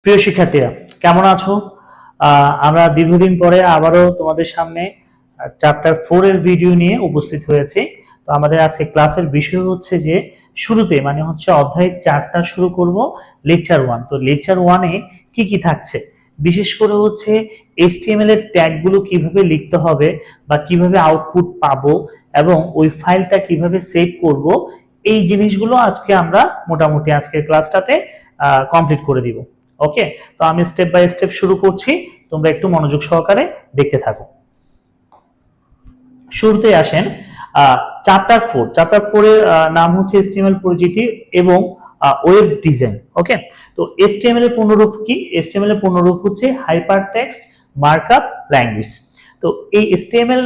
প্রিয় শিক্ষার্থীরা, কেমন আছো? আমরা দীর্ঘদিন পরে আবারও তোমাদের সামনে চ্যাপ্টার 4 এর ভিডিও নিয়ে উপস্থিত হয়েছি। তো আমাদের আজকে ক্লাসের বিষয় হচ্ছে যে শুরুতে মানে হচ্ছে অধ্যায় 4টা শুরু করব লেকচার 1। তো লেকচার 1 এ কি কি থাকছে, বিশেষ করে হচ্ছে HTML এর ট্যাগগুলো কিভাবে লিখতে হবে বা কিভাবে আউটপুট পাবো এবং ওই ফাইলটা কিভাবে সেভ করব, এই জিনিসগুলো আজকে আমরা মোটামুটি আজকের ক্লাসটাতে কমপ্লিট করে দিব। ওকে, তো আমি স্টেপ বাই স্টেপ শুরু করছি, তোমরা একটু মনোযোগ সহকারে দেখতে থাকো। শুরুতে আসেন চ্যাপ্টার 4 এর নাম হচ্ছে HTML পরিচিতি এবং ওয়েব ডিজাইন। ওকে, তো HTML এর পূর্ণরূপ কি? HTML এর পূর্ণরূপ হচ্ছে হাইপার টেক্সট মার্কআপ ল্যাঙ্গুয়েজ। তো এই HTML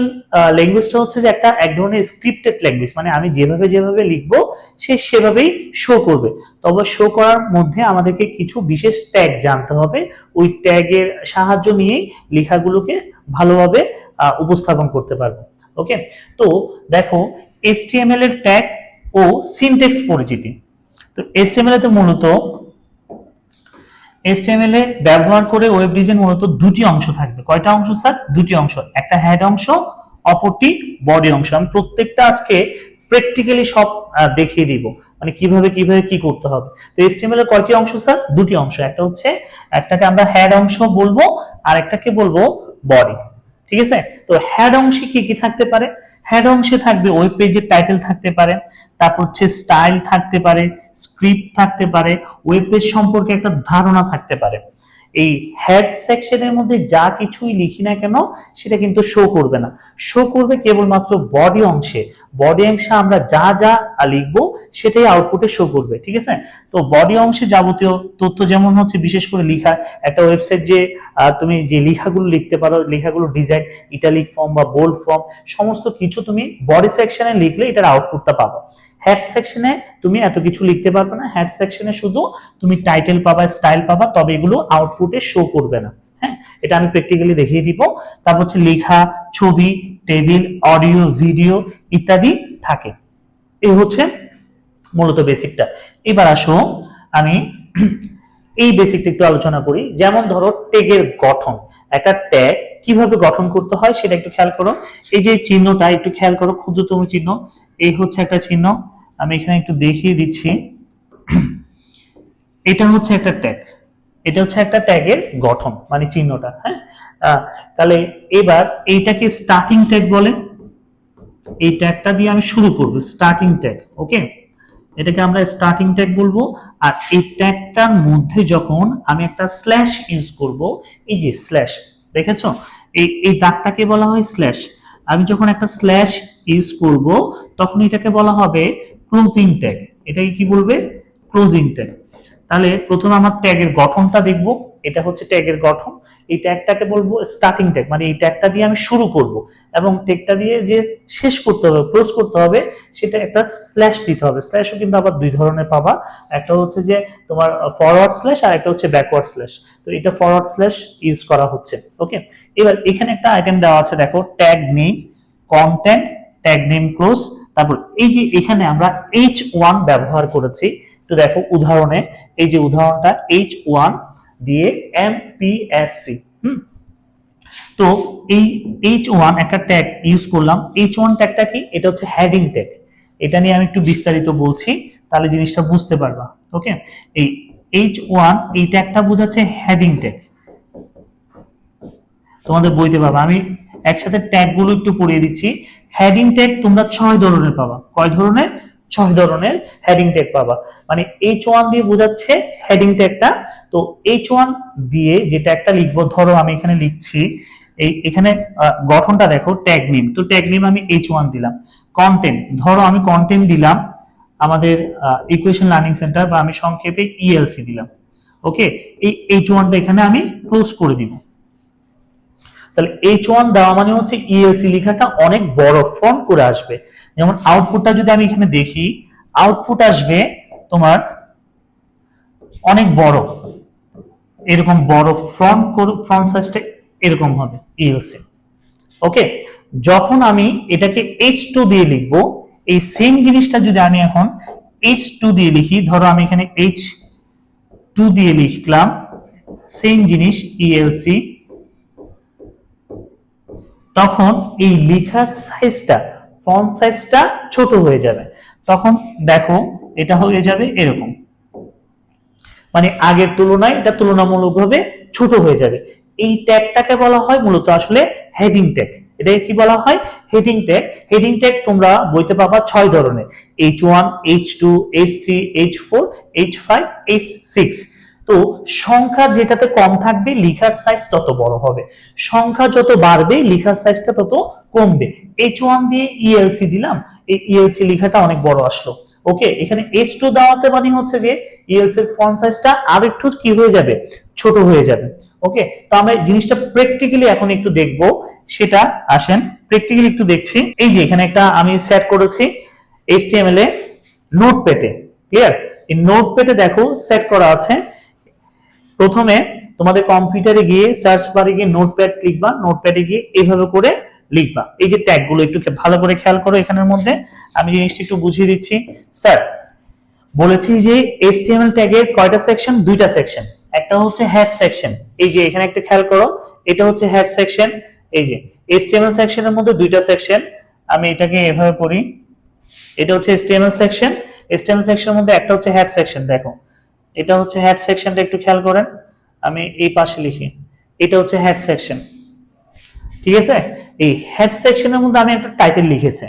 ল্যাঙ্গুয়েজটা হচ্ছে যে এক ধরনের স্ক্রিপ্টেড ল্যাঙ্গুয়েজ, মানে আমি যেভাবে লিখবো সে সেভাবেই শো করবে। তবে শো করার মধ্যে আমাদেরকে কিছু বিশেষ ট্যাগ জানতে হবে, ওই ট্যাগের সাহায্য নিয়েই লেখাগুলোকে ভালোভাবে উপস্থাপন করতে পারবো। ওকে, তো দেখো HTML এর ট্যাগ ও সিনট্যাক্স পরিচিতি। তো HTML এ মূলত HTML এ ব্যবহার করে ওয়েব ডিজাইন মূলত দুটি অংশ থাকবে। কয়টা অংশ স্যার? দুটি অংশ, একটা হেড অংশ, অপরটি বডি অংশ। আমি প্রত্যেকটা আজকে প্র্যাকটিক্যালি সব দেখিয়ে দিব, মানে কিভাবে কি করতে হবে। তো HTML এর কয়টি অংশ স্যার? দুটি অংশ, একটাকে আমরা হেড অংশ বলবো আর একটাকে বলবো বডি। ঠিক আছে, তো হেড অংশে কি কি থাকতে পারে? হেড অংশে থাকবে ওয়েব পেজের টাইটেল থাকতে পারে, তারপর হচ্ছে স্টাইল থাকতে পারে, স্ক্রিপ্ট থাকতে পারে, ওয়েব পেজ সম্পর্কে একটা ধারণা থাকতে পারে। এই হেড সেকশনের মধ্যে যা কিছুই লিখি না কেন সেটা কিন্তু শো করবে না, শো করবে কেবলমাত্র বডি অংশে। বডি অংশে আমরা যা যা লিখবো সেটাই আউটপুটে শো করবে। ঠিক আছে, তো বডি অংশে যাবতীয় তথ্য, যেমন হচ্ছে বিশেষ করে লেখা, একটা ওয়েবসাইট যে তুমি যে লেখাগুলো লিখতে পারো, লেখাগুলো ডিজাইন, ইটালিক ফর্ম বা বোল্ড ফর্ম, সমস্ত কিছু তুমি বডি সেকশনে লিখলে এটার আউটপুটটা পাবো। হেড সেকশনে তুমি এত কিছু লিখতে পারবে না, হেড সেকশনে শুধু তুমি টাইটেল পাবা, স্টাইল পাবা, তবে এগুলো আউটপুটে শো করবে না। হ্যাঁ, এটা আমি প্র্যাকটিক্যালি দেখিয়ে দিব। তারপর হচ্ছে লেখা, ছবি, টেবিল, অডিও, ভিডিও ইত্যাদি থাকে। এই হচ্ছে মূলত বেসিকটা। এবার আসো আমি এই বেসিকটা একটু আলোচনা করি। যেমন ধরো ট্যাগের গঠন, একটা ট্যাগ কিভাবে গঠন করতে হয় সেটা একটু খেয়াল করো। এই যে চিহ্নটা একটু খেয়াল করো, ক্ষুদ্রতম চিহ্ন, এই হচ্ছে একটা চিহ্ন, আমি এখানে একটু দেখিয়ে দিচ্ছি। এটা হচ্ছে একটা ট্যাগ, এটা হচ্ছে একটা ট্যাগের গঠন মানে চিহ্নটা। হ্যাঁ, তাহলে এবার এইটাকে স্টার্টিং ট্যাগ বলে। এই ট্যাগটা দিয়ে আমি শুরু করব, স্টার্টিং ট্যাগ। ওকে, এটাকে আমরা স্টার্টিং ট্যাগ বলবো। আর এই ট্যাগটার মধ্যে যখন আমি একটা স্ল্যাশ ইউজ করব, এই যে স্ল্যাশ দেখেছো, এই দাগটাকে বলা হয় স্ল্যাশ। আমি যখন একটা স্ল্যাশ ইউজ করব তখন এটাকে বলা হবে ক্লোজিং ট্যাগ। এটাকে কি বলবে? Closing tag. তাহলে প্রথমে আমার ট্যাগের গঠনটা দেখব, এটা হচ্ছে ট্যাগের গঠন। এই ট্যাগটাকে বলবো স্টার্টিং ট্যাগ, মানে এই ট্যাগটা দিয়ে আমি শুরু করব এবং ট্যাগটা দিয়ে যে শেষ করতে হবে, ক্লোজ করতে হবে, সেটা একটা স্ল্যাশ দিতে হবে। স্ল্যাশও কিন্তু আবার দুই ধরনের পাবা, একটা হচ্ছে যে তোমার ফরওয়ার্ড স্ল্যাশ আর একটা হচ্ছে ব্যাকওয়ার্ড স্ল্যাশ। তো এটা ফরওয়ার্ড স্ল্যাশ ইউজ করা হচ্ছে। ওকে, এবার এখানে একটা আইটেম দেওয়া আছে, দেখো tag name, content, tag name close. তারপর এই যে এখানে আমরা H1 ব্যবহার করেছি, তো দেখো উদাহরণে, এই যে উদাহরণটা H1 দিয়ে MPSC। তো এই H1 একটা ট্যাগ ইউজ করলাম। H1 ট্যাগটা কি? এটা হচ্ছে হেডিং ট্যাগ। এটা নিয়ে আমি একটু বিস্তারিত বলছি, তাহলে জিনিসটা বুঝতে পারবা। ওকে, এই H1 এই ট্যাগটা বোঝাচ্ছে হেডিং ট্যাগ, তোমাদের বইতে পাবা। আমি একসাথে ট্যাগগুলো একটু পড়িয়ে দিচ্ছি। হেডিং ট্যাগ তোমরা 6 ধরনের পাবা। কয় ধরনের? 6 ধরনের হেডিং ট্যাগ পাবা। মানে H1 দিয়ে বোঝাচ্ছে হেডিং ট্যাগটা। তো H1 দিয়ে যে ট্যাগটা লিখবো, ধরো আমি এখানে লিখছি, এখানে গঠনটা দেখো ট্যাগ নেম, তো ট্যাগ নেম আমি H1 দিলাম। কন্টেন্ট, ধরো আমি কন্টেন্ট দিলাম আমাদের ইকুয়েশন লার্নিং সেন্টার, বা আমি সংক্ষেপে ELC দিলাম। ওকে, এই H1টা এখানে আমি ক্লোজ করে দিব। তাহলে H1 দেওয়া মানে হচ্ছে ELC লেখাটা অনেক বড় ফন্ট করে আসবে। যেমন আউটপুটটা যদি আমি এখানে দেখি, আউটপুট আসবে তোমার অনেক বড়, এরকম বড় ফন্ট সাইজটা এরকম হবে ELC। ওকে, যখন আমি এটাকে H2 দিয়ে লিখবো, এই সেম জিনিসটা যদি আমি এখন H2 দিয়ে লিখি, ধরো আমি এখানে H2 দিয়ে লিখলাম, সেম জিনিস ইএলসি, তখন এই লেখার সাইজটা, ফন্ট সাইজটা ছোট হয়ে যাবে। তখন দেখো এটা হয়ে যাবে এরকম, মানে আগের তুলনায় এটা তুলনামূলকভাবে ছোট হয়ে যাবে। এই ট্যাগটাকে বলা হয় মূলত আসলে হেডিং ট্যাগ। এটাকে কি বলা হয়? Heading tag. হেডিং ট্যাগ তোমরা বইতে পাবা 6 ধরনের, H1, H2, H3, H4, H5, H6। তো সংখ্যা যেটাতে কম থাকবে লেখার সাইজ তত বড় হবে, সংখ্যা যত বাড়বে লেখার সাইজটা তত কমবে। H1 দিয়ে ইএলসি দিলাম, এই ইএলসি লেখাটা অনেক বড় আসলো। ওকে, এখানে H2 দেওয়াতে মানে হচ্ছে যে ইএলসি এর ফন্ট সাইজটা আর একটু কি হয়ে যাবে, ছোট হয়ে যাবে। ওকে, তো আমরা জিনিসটা প্র্যাকটিক্যালি এখন একটু দেখবো, সেটা আসেন প্র্যাকটিক্যালি একটু দেখছি। এই যে এখানে একটা আমি সেট করেছি HTML এ নোটপ্যাডে, ক্লিয়ার? এই নোটপ্যাডে দেখো সেট করা আছে। প্রথমে তোমাদের কম্পিউটারে গিয়ে সার্চ বারে গিয়ে নোটপ্যাড লিখবা, নোটপ্যাডে গিয়ে এইভাবে করে লিখবা। এই যে ট্যাগ গুলো একটু ভালো করে খেয়াল করো, এখানের মধ্যে আমি জিনিসটা একটু বুঝিয়ে দিচ্ছি। স্যার বলেছি যে HTML ট্যাগের কয়টা সেকশন? 2টা সেকশন। একটা হচ্ছে হেড সেকশন, এই যে এখানে একটা খেয়াল করো, এটা হচ্ছে হেড সেকশন। এই যে HTML সেকশনের মধ্যে 2টা সেকশন, আমি এটাকে এভাবে পড়ি, এটা হচ্ছে HTML সেকশন। HTML সেকশনের মধ্যে একটা হচ্ছে হেড সেকশন। দেখো এটা হচ্ছে হেড সেকশনটা, একটু খেয়াল করেন, আমি এই পাশে লিখি, এটা হচ্ছে হেড সেকশন। ঠিক আছে, এই হেড সেকশনের মধ্যে আমি একটা টাইটেল লিখেছি।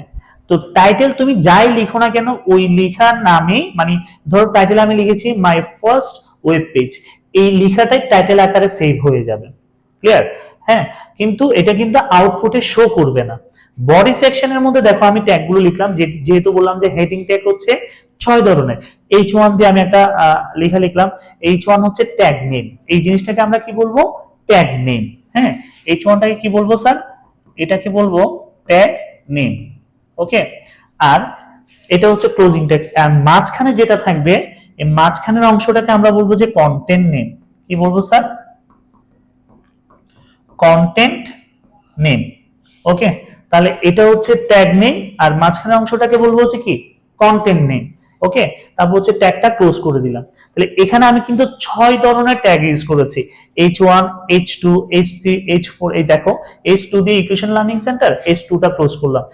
তো টাইটেল তুমি যাই লিখো না কেন ওই লেখার নামে, মানে ধরো টাইটেল আমি লিখেছি মাই ফার্স্ট ওয়েব পেজ, এই লেখাটাই টাইটেল আকারে সেভ হয়ে যাবে। ক্লিয়ার? হ্যাঁ, কিন্তু এটা কিন্তু আউটপুটে শো করবে না। বডি সেকশনের মধ্যে দেখো আমি ট্যাগগুলো লিখলাম, যেহেতু বললাম যে হেডিং ট্যাগ হচ্ছে 6 ধরনের। H1 দিয়ে আমি একটা লেখা লিখলাম, H1 হচ্ছে ট্যাগ নেম। এই জিনিসটাকে আমরা কি বলবো? Tag name. হ্যাঁ, H1 টাকে কি বলবো স্যার? এটাকে বলবো ট্যাগ নেম। ওকে, আর এটা হচ্ছে ক্লোজিং ট্যাগ। আর মাঝখানে যেটা থাকবে, এই মাঝখানের অংশটাকে আমরা বলবো যে কন্টেন্ট নেম। কি বলবো স্যার? Content name. ওকে, তাহলে এটা হচ্ছে ট্যাগ নেম, আর মাঝখানের অংশটাকে বলবো হচ্ছে কি? Content name. ওকে, তারপর হচ্ছে ট্যাগটা ক্লোজ করে দিলাম। তাহলে এখানে আমি কিন্তু 6 ধরনের ট্যাগ ইউজ করেছি, H1, H2, H3, H4। এই দেখো H2 দিয়ে ইকুয়েশন লার্নিং সেন্টার, H2 টা ক্লোজ করলাম।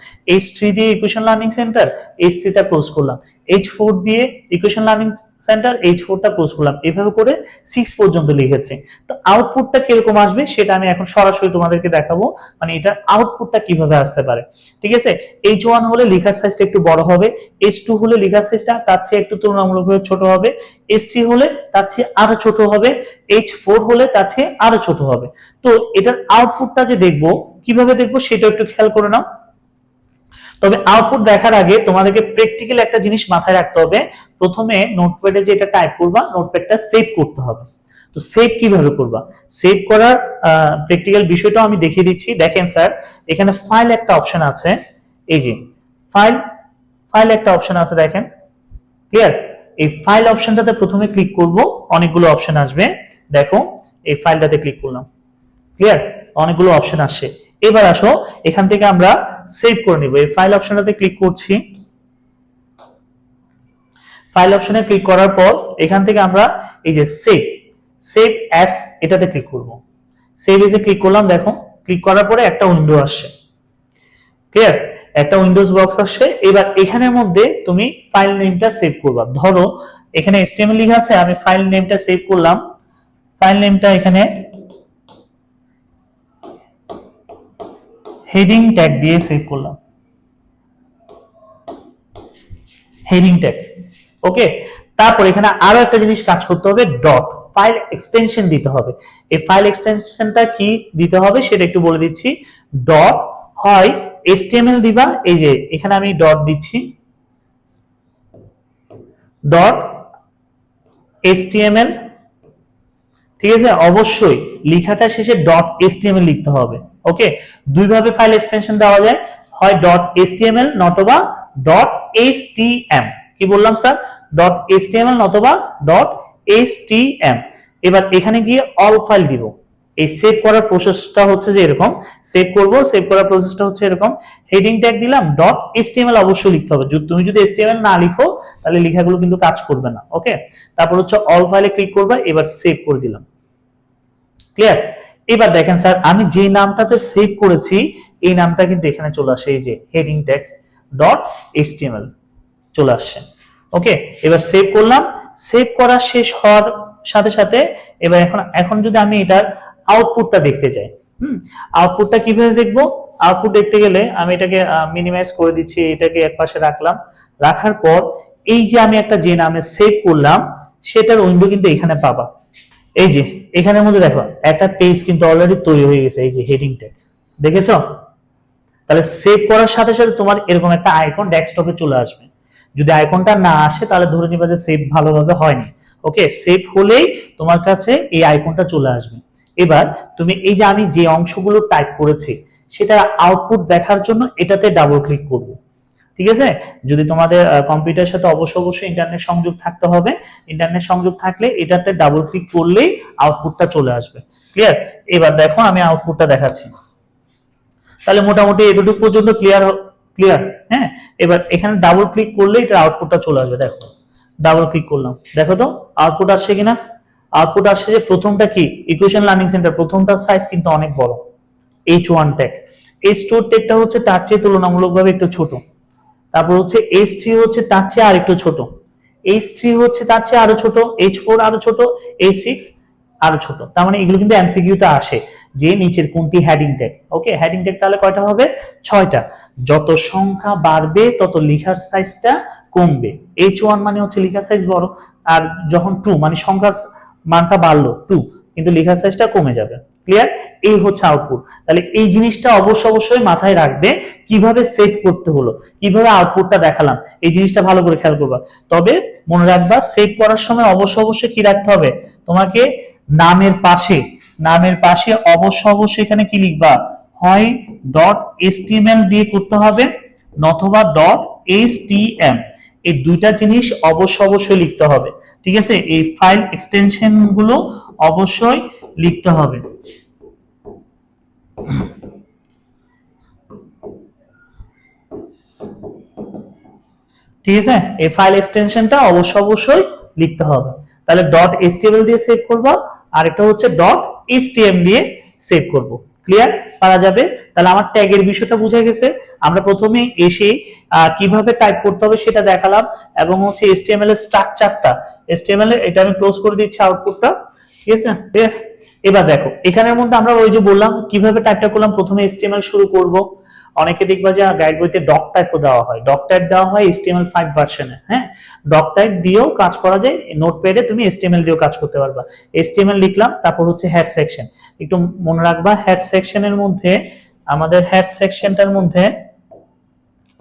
H3 দিয়ে ইকুয়েশন লার্নিং সেন্টার, H3 টা ক্লোজ করলাম। H4 দিয়ে ইকুয়েশন লার্নিং সেন্টার, H4 টা ক্লোজ করলাম। এভাবে করে 6 পর্যন্ত লিখেছি। তো আউটপুটটা কিরকম আসবে সেটা আমি এখন সরাসরি তোমাদেরকে দেখাবো, মানে এটার আউটপুটটা কিভাবে আসতে পারে। ঠিক আছে, H1 হলে লেখার সাইজটা একটু বড় হবে, H2 হলে লেখার সাইজটা তার চেয়ে একটু তুলনামূলকভাবে ছোট হবে, H3 হলে তার চেয়ে আরো ছোট হবে, H4 হলে তার চেয়ে আরো ছোট হবে। তো এটার আউটপুটটা যে দেখবো, কিভাবে দেখবো সেটা একটু খেয়াল করে নাও। তবে আউটপুট দেখার আগে তোমাদেরকে প্র্যাকটিক্যাল একটা জিনিস মাথায় রাখতে হবে। প্রথমে নোটপ্যাডে যেটা টাইপ করবা, নোটপ্যাডটা সেভ করতে হবে। তো সেভ কিভাবে করবা? সেভ করার প্র্যাকটিক্যাল বিষয়টাও আমি দেখিয়ে দিচ্ছি। দেখেন স্যার, এখানে ফাইল একটা অপশন আছে, এই যে ফাইল, ফাইল একটা অপশন আছে দেখেন, ক্লিয়ার? এই ফাইল অপশনটাতে প্রথমে ক্লিক করব, অনেকগুলো অপশন আসবে। দেখো এই ফাইলটাতে ক্লিক করলাম, ক্লিয়ার? অনেকগুলো অপশন আসছে। এবার আসো এখান থেকে আমরা সেভ করে নিব। এই ফাইল অপশনটাতে ক্লিক করছি, ফাইল অপশনে ক্লিক করার পর এখান থেকে আমরা এই যে সেভ, সেভ অ্যাজ এটাতে ক্লিক করব। সেভ এজে ক্লিক করলাম, দেখো ক্লিক করার পরে একটা উইন্ডো আসছে, ক্লিয়ার? একটা উইন্ডোজ বক্স আসছে। এবার এখানের মধ্যে তুমি ফাইল নেমটা সেভ করবা। ধরো এখানে HTML লেখা আছে, আমি ফাইল নেমটা সেভ করলাম। ফাইল নেমটা এখানে হেডিং ট্যাগ দিয়ে সেভ করলাম, হেডিং ট্যাগ। ওকে, তারপর এখানে আরো একটা জিনিস কাজ করতে হবে, ডট ফাইল এক্সটেনশন দিতে হবে। এই ফাইল এক্সটেনশনটা কি দিতে হবে সেটা একটু বলে দিচ্ছি। ডট হয় HTML দিবা, এই যে এখানে আমি ডট দিচ্ছি, ডট HTML। ঠিক আছে, অবশ্যই লেখাটা শেষে ডট HTML লিখতে হবে। ওকে, দুইভাবে ফাইল এক্সটেনশন দেওয়া যায়, হয় ডট HTML নতবা ডট HTM। কি বললাম স্যার? ডট HTML নতবা ডট HTM। এবার এখানে গিয়ে অল ফাইল দিব। এই সেভ করার প্রসেসটা হচ্ছে যে এরকম, সেভ করব, সেভ করার প্রসেসটা হচ্ছে এরকম। হেডিং ট্যাগ দিলাম, ডট HTML অবশ্যই লিখতে হবে। তুমি যদি HTML না লিখো তাহলে লেখাগুলো কিন্তু কাজ করবে না। ওকে, তারপর হচ্ছে অল ফাইলে ক্লিক করবা, এবার সেভ করে দিলাম। ক্লিয়ার? এবার দেখেন স্যার, আমি যে নামটাতে সেভ করেছি এই নামটা কিন্তু এখানে চলে আসে, এই যে হেডিং ট্যাগ ডট এইচটিএমএল চলে আসছে। ওকে, এবার সেভ করলাম। সেভ করা শেষ হওয়ার সাথে সাথে এবার এখন যদি আমি এটার আউটপুটটা দেখতে চাই, আউটপুটটা কিভাবে দেখবো? আউটপুট দেখতে গেলে আমি এটাকে মিনিমাইজ করে দিচ্ছি, এটাকে একপাশে রাখলাম। রাখার পর এই যে আমি একটা যে নামে সেভ করলাম সেটার উইন্ডো কিন্তু এখানে পাবা। এই যে এখানের মধ্যে দেখো একটা পেজ কিন্তু অলরেডি তৈরি হয়ে গেছে, এই যে হেডিং ট্যাগ, দেখেছো? তাহলে সেভ করার সাথে সাথে তোমার এরকম একটা আইকন ডেস্কটপে চলে আসবে। যদি আইকনটা না আসে তাহলে ধরে নিবা যে সেভ ভালোভাবে হয়নি। ওকে, সেভ হলেই তোমার কাছে এই আইকনটা চলে আসবে। এবার তুমি এই যে আমি যে অংশগুলো টাইপ করেছি সেটা আউটপুট দেখার জন্য এটাতে ডাবল ক্লিক করব। ঠিক আছে? যদি তোমাদের কম্পিউটারের সাথে অবশ্যই ইন্টারনেট সংযোগ থাকতে হবে। ইন্টারনেট সংযোগ থাকলে এটাতে ডাবল ক্লিক করলেই আউটপুটটা চলে আসবে। ক্লিয়ার? এবার দেখো আমি আউটপুটটা দেখাচ্ছি। তাহলে মোটামুটি এতটুকু পর্যন্ত ক্লিয়ার। হ্যাঁ, এবার এখানে ডাবল ক্লিক করলে এটা আউটপুটটা চলে আসবে। দেখো ডাবল ক্লিক করলাম, দেখো তো আউটপুট আসছে কিনা। আউটপুট আসছে যে প্রথমটা কি ইকুয়েশন লার্নিং সেন্টার, প্রথমটার সাইজ কিন্তু অনেক বড়, H1 ট্যাগ। H2 ট্যাগটা হচ্ছে তার চেয়ে তুলনামূলকভাবে একটু ছোট। তারপর হচ্ছে H3 হচ্ছে তার চেয়ে আর একটু ছোট, H3 হচ্ছে তার চেয়ে আরো ছোট, H4 আরো ছোট, H6 আরো ছোট। তার মানে এগুলো কিন্তু এমসিকিউ তে আসে যে নিচের কোনটি হেডিং ট্যাগ। ওকে, হেডিং ট্যাগ তাহলে কয়টা হবে? 6টা। যত সংখ্যা বাড়বে তত লেখার সাইজটা কমবে। H1 মানে হচ্ছে লেখার সাইজ বড়, আর যখন 2 মানে সংখ্যার মানটা বাড়লো 2 কিন্তু লেখার সাইজটা কমে যাবে। ক্লিয়ার? এই হচ্ছে আউটপুট। তাহলে এই জিনিসটা অবশ্যই মাথায় রাখবে, কিভাবে সেভ করতে হলো, কিভাবে আউটপুটটা দেখালাম, এই জিনিসটা ভালো করে খেয়াল করবা। তবে মনে রাখবা সেভ করার সময় অবশ্যই কি রাখতে হবে, তোমাকে নামের পাশে অবশ্যই এখানে কি লিখবা, হয় .html দিয়ে করতে হবে নতুবা .htm, এই দুইটা জিনিস অবশ্যই লিখতে হবে। ঠিক আছে? এই ফাইল এক্সটেনশন গুলো অবশ্যই লিখতে হবে। ঠিক আছে? এই ফাইল এক্সটেনশনটা অবশ্যই লিখতে হবে। তাহলে .html দিয়ে সেভ করবা, আর এটা হচ্ছে .htm দিয়ে সেভ করব। ক্লিয়ার? পারা যাবে? তাহলে আমার ট্যাগের বিষয়টা বুঝে গেছে। আমরা প্রথমে এসে কিভাবে টাইপ করতে হবে সেটা দেখালাম, এবং হচ্ছে HTML এর স্ট্রাকচারটা, HTML এর এটা আমি ক্লোজ করে দিচ্ছি আউটপুটটা। ঠিক আছে? এবার দেখো এখানের মধ্যে আমরা ওই যে বললাম কিভাবে টাইপটা করলাম, প্রথমে HTML শুরু করব। অনেকে দেখবা যে গাইড বইতে ডক টাইপও দেওয়া হয়, ডক টাইপ দেওয়া হয় HTML5 ভার্সনে। হ্যাঁ, ডক টাইপ দিয়েও কাজ করা যায়, নোটপ্যাডে তুমি HTML দিয়েও কাজ করতে পারবা। HTML লিখলাম, তারপর হচ্ছে হেড সেকশন। একটু মনে রাখবা হেড সেকশনের মধ্যে, আমাদের হেড সেকশনটার মধ্যে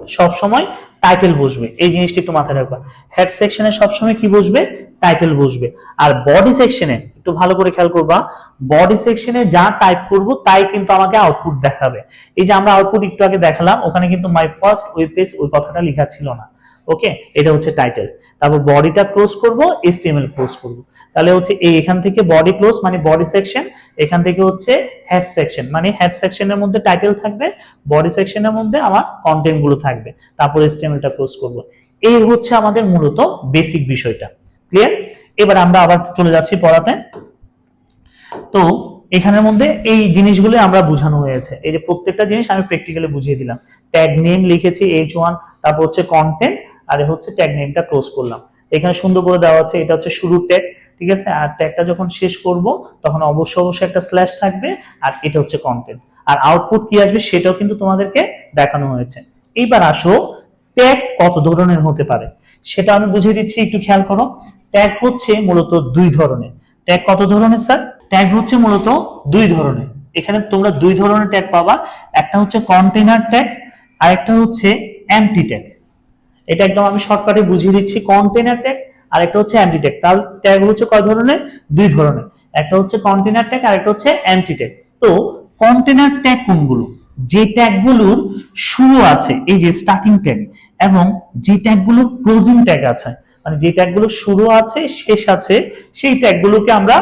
সব সময় টাইটেল বসবে, এই জিনিসটা একটু মাথায় রাখবা। হেড সেকশনে সব সময় কি বসবে? টাইটেল বসবে। আর বডি সেকশনে একটু ভালো করে খেয়াল করবা, বডি সেকশনে যা টাইপ করব তাই কিন্তু আমাকে আউটপুট দেখাবে। এই যে আমরা আউটপুট একটু আগে দেখালাম, ওখানে কিন্তু মাই ফার্স্ট ওয়েব পেজ ওই কথাটা লেখা ছিল না। ওকে, এটা হচ্ছে টাইটেল। তারপর বডিটা ক্লোজ করব, HTML ক্লোজ করব। তাহলে হচ্ছে এখান থেকে বডি ক্লোজ মানে বডি সেকশন, এখান থেকে হচ্ছে হেড সেকশন মানে হেড সেকশনের মধ্যে টাইটেল থাকবে, বডি সেকশনের মধ্যে আমার কন্টেন্ট গুলো থাকবে, তারপর HTMLটা ক্লোজ করব। এই হচ্ছে আমাদের মূলত বেসিক বিষয়টা। ক্লিয়ার? এবার আমরা আবার চলে যাচ্ছি পড়াতে। তো এখানের মধ্যে এই জিনিসগুলো আমরা বোঝানো হয়েছে, এই যে প্রত্যেকটা জিনিস আমি প্র্যাকটিক্যালি বুঝিয়ে দিলাম। ট্যাগ নেম লিখেছি H1, তারপর হচ্ছে কন্টেন্ট, আর হচ্ছে ট্যাগ নেমটা ক্লোজ করলাম। এখানে সুন্দর করে দেওয়া আছে, এটা হচ্ছে শুরুর ট্যাগ। ঠিক আছে? আর ট্যাগটা যখন শেষ করব তখন অবশ্যই একটা স্ল্যাশ থাকবে, আর এটা হচ্ছে কন্টেন্ট। আর আউটপুট কি আসবে সেটাও কিন্তু তোমাদেরকে দেখানো হয়েছে। এইবার আসো ট্যাগ কত ধরনের হতে পারে সেটা আমি বুঝিয়ে দিচ্ছি, একটু খেয়াল করো। ট্যাগ হচ্ছে মূলত দুই ধরনের। ট্যাগ কত ধরনের স্যার? ট্যাগ হচ্ছে মূলত দুই ধরনের। এখানে তোমরা দুই ধরনের ট্যাগ পাবা, একটা হচ্ছে কন্টেইনার ট্যাগ আর একটা হচ্ছে এমটি ট্যাগ। এটা একদম আমি শর্টকাটে বুঝিয়ে দিচ্ছি, কন্টেইনার ট্যাগ আর একটা হচ্ছে এমটি ট্যাগ। তাহলে ট্যাগ হচ্ছে কয় ধরনের? দুই ধরনের, একটা হচ্ছে কন্টেইনার ট্যাগ আর একটা হচ্ছে এমটি ট্যাগ। তো কন্টেইনার ট্যাগ কোনগুলো? যে ট্যাগগুলোর শুরু আছে এই যে স্টার্টিং ট্যাগ, এবং যে ট্যাগগুলোর ক্লোজিং ট্যাগ আছে, মানে যে ট্যাগগুলো শুরু আছে শেষ আছে, সেই ট্যাগগুলোকে আমরা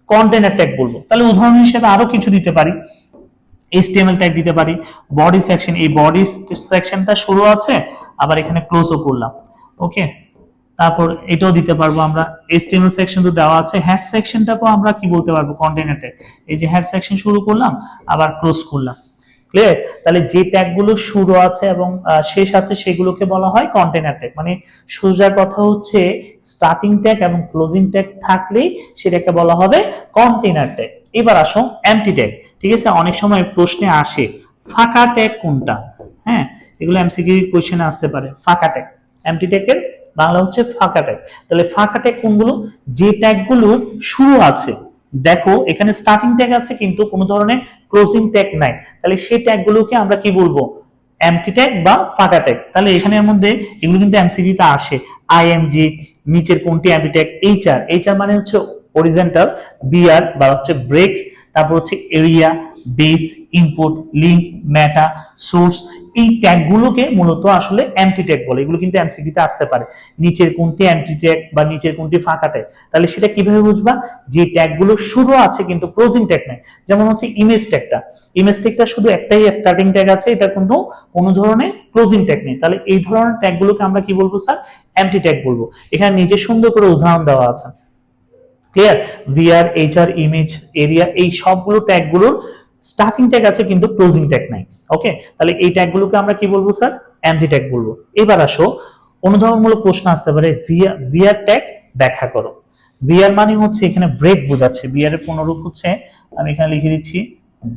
কন্টেইনার ট্যাগ বলবো। তাহলে উদাহরণ হিসেবে আরো কিছু দিতে পারি, HTML ট্যাগ দিতে পারি। বডি সেকশন, এই বডি সেকশনটা শুরু আছে আবার এখানে ক্লোজও করলাম। ওকে, তারপর এটাও দিতে পারবো আমরা। HTML সেকশন তো দেওয়া আছে, হেড সেকশনটাকেও আমরা কি বলতে পারবো, কন্টেইনার ট্যাগ। এই যে হেড সেকশন শুরু করলাম আবার ক্লোজ করলাম, ক্লিয়ার? তাহলে যে ট্যাগগুলো শুরু আছে এবং শেষ আছে সেগুলোকে বলা হয় কন্টেইনার ট্যাগ। মানে সোজা কথা হচ্ছে স্টার্টিং ট্যাগ এবং ক্লোজিং ট্যাগ থাকলেই সেটাকে বলা হবে কন্টেইনার ট্যাগ। এবার আসো এমটি ট্যাগ। ঠিক আছে, অনেক সময় প্রশ্নে আসে ফাঁকা ট্যাগ কোনটা। হ্যাঁ, এগুলো এমসিকিউ কোশ্চেনে আসতে পারে। ফাঁকা ট্যাগ, এমটি ট্যাগের বাংলা হচ্ছে ফাঁকা ট্যাগ। তাহলে ফাঁকা ট্যাগ কোনগুলো? যে ট্যাগগুলো শুরু আছে, দেখো এখানে স্টার্টিং ট্যাগ আছে কিন্তু কোনো ধরনের ক্লোজিং ট্যাগ নাই, তাহলে সেই ট্যাগগুলোকে আমরা কি বলবো, এমটি ট্যাগ বা ফাঁকা ট্যাগ। তাহলে এখানের মধ্যে এগুলো কিন্তু এমসিকিউ তে আসে। আইএমজি, নিচের কোনটি এমটি ট্যাগ? এইচআর, এইচআর মানে হচ্ছে হরিজন্টাল, বিআর বা হচ্ছে ব্রেক, তারপর হচ্ছে এরিয়া, বেস, ইনপুট, লিংক, মেটা, সোর্স, এই ট্যাগগুলোকে মূলত আসলে এমটি ট্যাগ বলে। এগুলো কিন্তু এমসিকিউ তে আসতে পারে, নিচের কোনটি এমটি ট্যাগ বা নিচের কোনটি ফাঁকা ট্যাগ। তাহলে সেটা কিভাবে বুঝবা? যে ট্যাগগুলো শুরু আছে কিন্তু ক্লোজিং ট্যাগ নাই। যেমন হচ্ছে ইমেজ ট্যাগটা, ইমেজ ট্যাগটা শুধু একটাই স্টার্টিং ট্যাগ আছে, এটা কিন্তু কোনো ধরনের ক্লোজিং ট্যাগ নেই। তাহলে এই ধরনের ট্যাগগুলোকে আমরা কি বলবো স্যার? এমটি ট্যাগ বলবো। এখানে নিজে সুন্দর করে উদাহরণ দেওয়া আছে, clear? VR, HR, image, area, এই সবগুলো ট্যাগগুলোর স্টার্টিং ট্যাগ আছে কিন্তু ক্লোজিং ট্যাগ নাই। ওকে, তাহলে এই ট্যাগগুলোকে আমরা কি বলবো স্যার? এমটি ট্যাগ বলবো। এবার আসো অনুধাবনমূলক প্রশ্ন আসতে পারে, ভিআর ট্যাগ ব্যাখ্যা করো। ভিআর মানে হচ্ছে এখানে ব্রেক বোঝাচ্ছে, ভিআর এর পুনরূপ হচ্ছে, আমি এখানে লিখে দিচ্ছি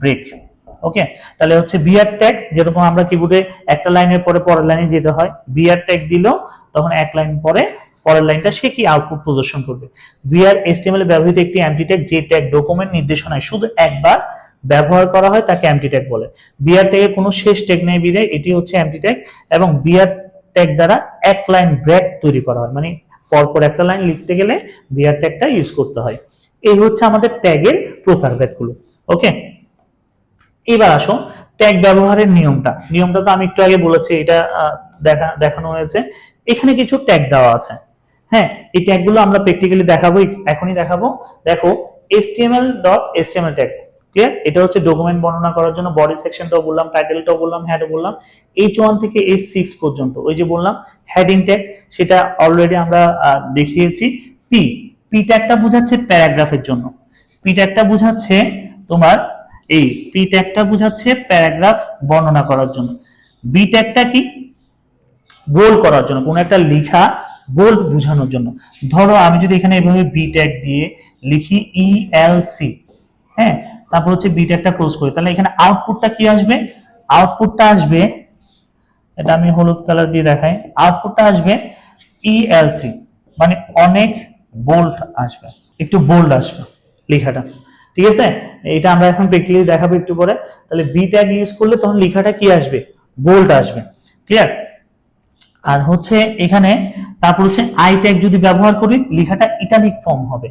ব্রেক। ওকে, তাহলে হচ্ছে ভিআর ট্যাগ, যেরকম আমরা কিবোর্ডে একটা লাইনের পরে পরের লাইনে যেতে হয়, ভিআর ট্যাগ দিল তখন এক লাইন পরে পরের লাইনটা সে কি আউটপুট প্রদর্শন করবে। ভিআর HTML এ ব্যবহৃত একটি এমটি ট্যাগ, যে ট্যাগ ডকুমেন্ট নির্দেশনায় শুধু একবার ব্যবহার করা হয় তাকে এমটি ট্যাগ বলে। ভিআর ট্যাগের কোনো শেষ ট্যাগ নেই বিধায় এটি হচ্ছে এমটি ট্যাগ, এবং ভিআর ট্যাগ দ্বারা এক লাইন ব্রেক তৈরি করা হয়, মানে পরপর একটা লাইন লিখতে গেলে ভিআর ট্যাগটা ইউজ করতে হয়। এই হচ্ছে আমাদের ট্যাগের প্রকারভেদগুলো। ওকে, এবার আসো ট্যাগ ব্যবহারের নিয়মটা তো আমি একটু আগে বলেছি, এটা দেখানো হয়েছে। এখানে কিছু ট্যাগ দেওয়া আছে। হ্যাঁ, এই ট্যাগগুলো আমরা প্র্যাকটিক্যালি দেখাবো, এখনই দেখাবো। দেখো html.html ট্যাগ, ক্লিয়ার? এটা হচ্ছে ডকুমেন্ট বর্ণনা করার জন্য। বডি সেকশনটাও বললাম, টাইটেলটাও বললাম, হেডও বললাম। H1 থেকে H6 পর্যন্ত ওই যে বললাম হেডিং ট্যাগ, সেটা অলরেডি আমরা দেখিয়েছি। পি ট্যাগটা বোঝাচ্ছে প্যারাগ্রাফের জন্য, পি ট্যাগটা বোঝাচ্ছে তোমার এই পি ট্যাগটা বোঝাচ্ছে প্যারাগ্রাফ বর্ণনা করার জন্য। বি ট্যাগটা কি? বোল্ড করার জন্য, কোন একটা লেখা বোল্ড বোঝানোর জন্য। ধরো আমি যদি এখানে এভাবে বি ট্যাগ দিয়ে লিখি ELC, হ্যাঁ, তারপর হচ্ছে বি ট্যাগটা ক্লোজ করি, তাহলে এখানে আউটপুটটা কি আসবে? আউটপুটটা আসবে, এটা আমি হলুদ কালার দিয়ে দেখাই, আউটপুটটা আসবে ELC, মানে অনেক বোল্ড আসবে, একটু বোল্ড আসবে লেখাটা। ঠিক আছে, এটা আমরা এখন প্র্যাকটিক্যালি দেখাবো একটু পরে। তাহলে বি ট্যাগ ইউজ করলে তখন লেখাটা কি আসবে? বোল্ড আসবে, ক্লিয়ার? আর হচ্ছে এখানে তারপর হচ্ছে আই ট্যাগ যদি ব্যবহার করি লেখাটা ইটালিক ফর্ম হবে।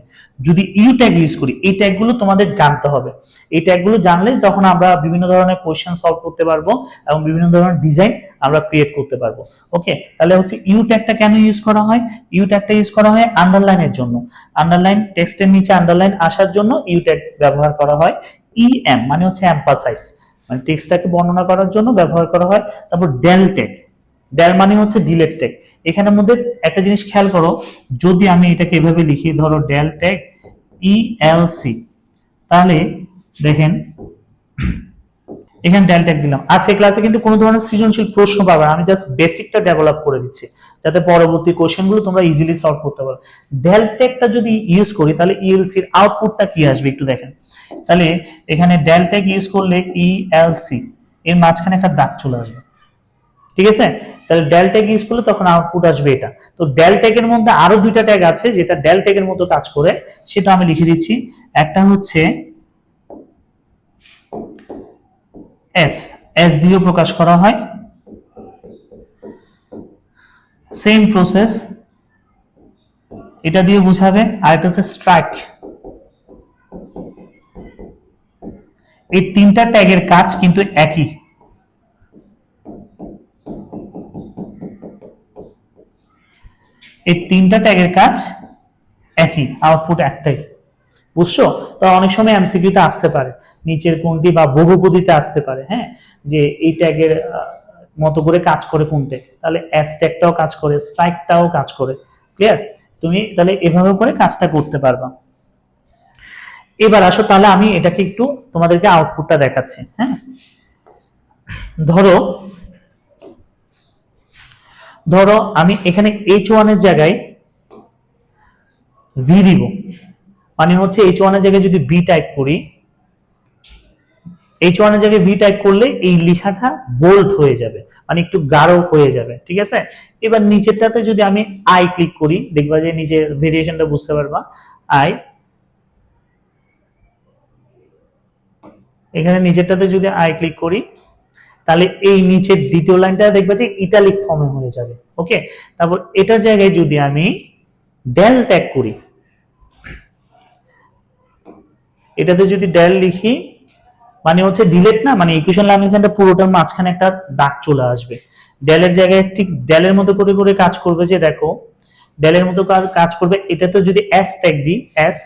যদি ইউ ট্যাগ ইউজ করি, এই ট্যাগগুলো তোমাদের জানতে হবে। এই ট্যাগগুলো জানলে তখন আমরা বিভিন্ন ধরনের কোশ্চেন সলভ করতে পারবো এবং বিভিন্ন ধরনের ডিজাইন আমরা ক্রিয়েট করতে পারবো। ওকে, তাহলে হচ্ছে ইউ ট্যাগটা কেন ইউজ করা হয়? ইউ ট্যাগটা ইউজ করা হয় আন্ডারলাইনের জন্য, আন্ডারলাইন টেক্সটের নিচে আন্ডারলাইন আসার জন্য ইউ ট্যাগ ব্যবহার করা হয়। EM মানে হচ্ছে এমফাসাইজ, মানে টেক্সটটাকে বর্ণনা করার জন্য ব্যবহার করা হয়। তারপর ডেল ট্যাগ, ডেল মানে হচ্ছে ডিলেট ট্যাগ। এখানের মধ্যে একটা জিনিস খেয়াল করো, যদি আমি এটাকে এভাবে লিখি, ধরো ডেল ট্যাগ ELC, তাহলে দেখেন এখানে ডেল ট্যাগ দিলাম। আজকে ক্লাসে কিন্তু কোনো ধরনের সৃজনশীল প্রশ্ন পাবে না, আমি জাস্ট বেসিকটা ডেভেলপ করে দিচ্ছি যাতে পরবর্তী কোশ্চেনগুলো তোমরা ইজিলি সলভ করতে পারো। ডেল ট্যাগটা যদি ইউজ করি তাহলে ELC এর আউটপুটটা কি আসবে একটু দেখেন। তাহলে এখানে ডেল ট্যাগ ইউজ করলে ELC এর মাঝখানে একটা দাগ চলে আসবে, ঠিক আছে? তাহলে ডেল ট্যাগ ইউজ করলে তখন আউটপুট আসবে এটা। তো ডেল ট্যাগের মধ্যে আরো দুইটা ট্যাগ আছে যেটা ডেল ট্যাগের মতো কাজ করে, সেটা আমি লিখে দিচ্ছি। একটা হচ্ছে এস দিয়ে প্রকাশ করা হয়, সেম প্রসেস, এটা দিয়ে বোঝাবে। আর একটা হচ্ছে স্ট্রাইক। এই তিনটা ট্যাগের কাজ কিন্তু একই। এই তিনটা ট্যাগের কাজ একই, আউটপুট একটাই। বুঝছো? তো অনেক সময় এমসিকিউ তে আসতে পারে নিচের কোনটি বা বহুপদীতে আসতে পারে, হ্যাঁ, যে এই ট্যাগের মতো করে কাজ করে কোন ট্যাগ। তাহলে এস ট্যাগটাও কাজ করে, স্ট্রাইকটাও কাজ করে, ক্লিয়ার? তুমি তাহলে এভাবে করে কাজটা করতে পারবা। এবার আসো তাহলে আমি এটাকে একটু তোমাদেরকে আউটপুটটা দেখাচ্ছি। হ্যাঁ, ধরো ধরো আমি এখানে H1 এর জায়গায় V দিব, মানে হচ্ছে H1 এর জায়গায় যদি B টাইপ করি, H1 এর জায়গায় V টাইপ করলে এই লেখাটা বোল্ড হয়ে যাবে, মানে একটু গাঢ় হয়ে যাবে, ঠিক আছে? এবার নিচেরটাতে যদি আমি I ক্লিক করি, দেখবা যে নিচের ভেরিয়েশনটা বুঝতে পারবা। I, এখানে নিচেরটাতে যদি I ক্লিক করি, তাহলে এই নিচের দ্বিতীয় লাইনটা দেখবা যে ইটালিক ফর্মে হয়ে যাবে। ওকে, তারপর এটার জায়গায় যদি আমি ডেল ট্যাগ করি, এটাতে যদি ডেল লিখি, মানে হচ্ছে ডিলেট না, মানে ইকুয়েশন লার্নিং সেন্টার পুরোটার মাঝখানে একটা দাগ চলে আসবে। ডেলের জায়গায় ঠিক ডেলের মতো করে করে কাজ করবে, যে দেখো ডেলের মতো কাজ করবে। এটাতে যদি এস ট্যাগ দিই, এস,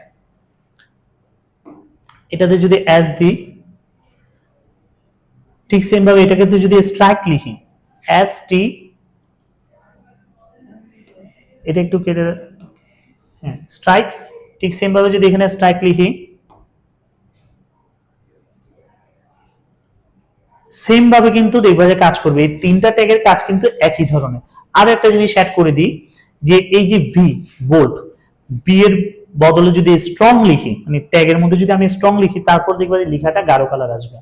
এটাতে যদি এস দিই, ঠিক সেম ভাবে এটাকে যদি স্ট্রাইক লিখি, এস টি, এটা একটু কেটে, হ্যাঁ স্ট্রাইক, ঠিক সেম ভাবে যদি এখানে স্ট্রাইক লিখি, সেম ভাবে কিন্তু দেখবা যে কাজ করবে। এই তিনটা ট্যাগের কাজ কিন্তু একই ধরনের। আর একটা জিনিস অ্যাড করে দিই, যে এই যে ভি বোল্ড, বি এর বদলে যদি স্ট্রং লিখি, মানে ট্যাগের মধ্যে যদি আমি স্ট্রং লিখি, তারপর দেখবা যে লেখাটা গাঢ় কালার আসবে,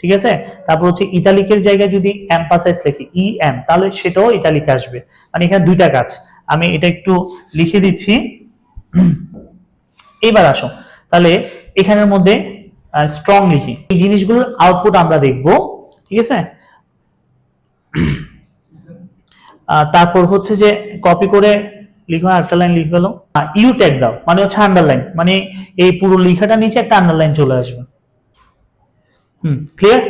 ঠিক আছে? তারপর হচ্ছে ইটালিকের জায়গায় যদি এমফাসাইজ লিখি, ই এম, তাহলে সেটাও ইটালিক আসবে। মানে এখানে দুইটা কাজ। আমি এটা একটু লিখে দিচ্ছি। এবার আসো তাহলে এখানের মধ্যে স্ট্রং লিখি, এই জিনিসগুলোর আউটপুট আমরা দেখব, ঠিক আছে? তারপর হচ্ছে যে কপি করে লিখো, একটা লাইন লিখে গেল, ইউ ট্যাগ দাও, মানে হচ্ছে আন্ডারলাইন, মানে এই পুরো লেখাটা নিচে একটা আন্ডারলাইন চলে আসবে। ক্লিয়ার?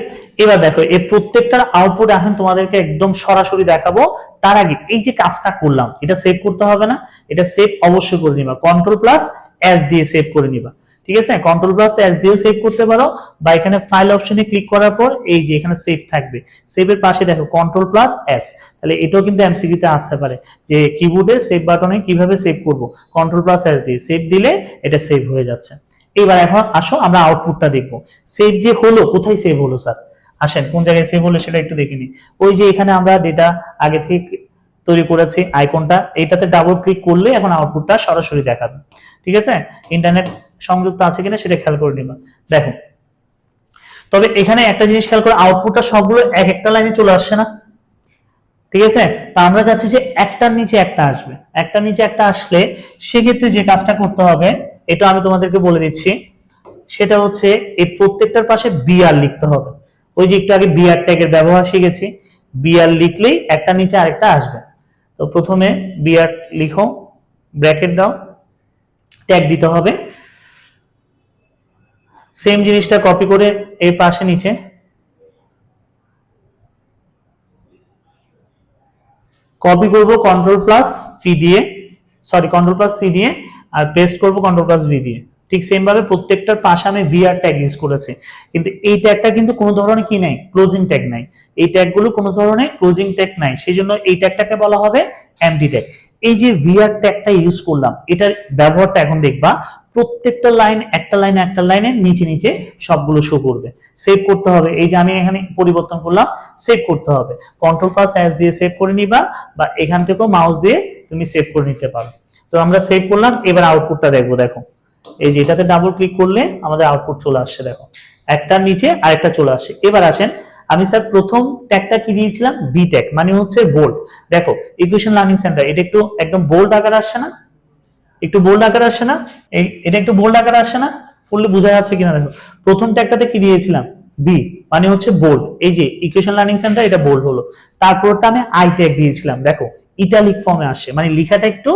এবার দেখো এই প্রত্যেকটার আউটপুট এখন তোমাদেরকে একদম সরাসরি দেখাবো। তার আগে এই যে কাজটা করলাম, এটা সেভ করতে হবে না? এটা সেভ অবশ্যই করে নিবা, কন্ট্রোল প্লাস এস দিয়ে সেভ করে নিবা, ঠিক আছে? কন্ট্রোল প্লাস এস দিয়েও সেভ করতে পারো, বা এখানে ফাইল অপশনে ক্লিক করার পর এই যে এখানে সেভ থাকবে, সেভের পাশে দেখো কন্ট্রোল প্লাস এস। তাহলে এটাও কিন্তু এমসিকিউ তে আসতে পারে যে কিবোর্ডে সেভ বাটনে কিভাবে সেভ করব, কন্ট্রোল প্লাস এস দিয়ে সেভ দিলে এটা সেভ হয়ে যাচ্ছে। এবার এখন আসো আমরা আউটপুটটা দেখবো। সেভ যে হলো, কোথায় সেভ হলো স্যার? আসেন কোন জায়গায় সেভ হলো সেটা একটু দেখে নিই। ওই যে এখানে আমরা ডেটা আগে থেকে তৈরি করেছি আইকনটা, এটাতে ডাবল ক্লিক করলে এখন আউটপুটটা সরাসরি দেখাবে, ঠিক আছে? ইন্টারনেট সংযুক্ত আছে কিনা সেটা খেয়াল করে নিবা। দেখো, তবে এখানে একটা জিনিস খেয়াল করে, আউটপুটটা সবগুলো এক একটা লাইনে চলে আসছে না, ঠিক আছে? তা আমরা চাচ্ছি যে একটার নিচে একটা আসবে। একটার নিচে একটা আসলে সেক্ষেত্রে যে কাজটা করতে হবে, এটা আমি তোমাদেরকে বলে দিচ্ছি, সেটা হচ্ছে এই প্রত্যেকটার পাশে বিআর লিখতে হবে। ওই যে একটু আগে বিআর ট্যাগের ব্যবহার শিখেছি, বিআর লিখলেই একটা নিচে আরেকটা আসবে। তো প্রথমে বিআর লিখো, ব্র্যাকেট দাও, ট্যাগ দিতে হবে। সেম জিনিসটা কপি করে এর পাশে নিচে কপি করব কন্ট্রোল প্লাস পি দিয়ে, সরি কন্ট্রোল প্লাস সি দিয়ে, আর পেস্ট করব কন্ট্রোল প্লাস ভি দিয়ে। ঠিক সেম ভাবে প্রত্যেকটার পাশে আমি ভিআর ট্যাগ ইউজ করেছি, কিন্তু এই ট্যাগটা কিন্তু কোনো ধরনের কি নাই, ক্লোজিং ট্যাগ নাই। এই ট্যাগগুলো কোনো ধরনের ক্লোজিং ট্যাগ নাই, সেই জন্য এই ট্যাগটাকে বলা হবে এমটি ট্যাগ। এই যে ভিআর ট্যাগটা ইউজ করলাম, এটার ব্যবহারটা এখন দেখবা। প্রত্যেকটা লাইন একটা লাইনে একটা লাইনের নিচে নিচে সবগুলো শো করবে। সেভ করতে হবে, এই যে আমি এখানে পরিবর্তন করলাম, সেভ করতে হবে, কন্ট্রোল প্লাস এস দিয়ে সেভ করে নিবা, বা এখান থেকেও মাউস দিয়ে তুমি সেভ করে নিতে পারো। তো আমরা সেভ করলাম, এবার আউটপুটটা দেখবো। দেখো এই যে এটাতে ডাবল ক্লিক করলে আমাদের আউটপুট চলে আসছে, দেখো একটার নিচে আরেকটা চলে আসছে। এবার আসেন, আমি স্যার প্রথম ট্যাগটা কি দিয়েছিলাম, বি ট্যাগ, মানে হচ্ছে বোল্ড। দেখো ইকুয়েশন লার্নিং সেন্টার, এটা একটু একদম বোল্ড আকার আসছে না? একটু বোল্ড আকার আসছে না? এটা একটু বোল্ড আকার আসছে না? ফুললি বোঝা যাচ্ছে কিনা দেখো। প্রথম ট্যাগটাতে কি দিয়েছিলাম, বি, মানে হচ্ছে বোল্ড। এই যে ইকুয়েশন লার্নিং সেন্টার, এটা বোল্ড হলো। তারপরটা আমি আই ট্যাগ দিয়েছিলাম, দেখো ইটালিক ফর্মে আসছে, মানে লেখাটা একটু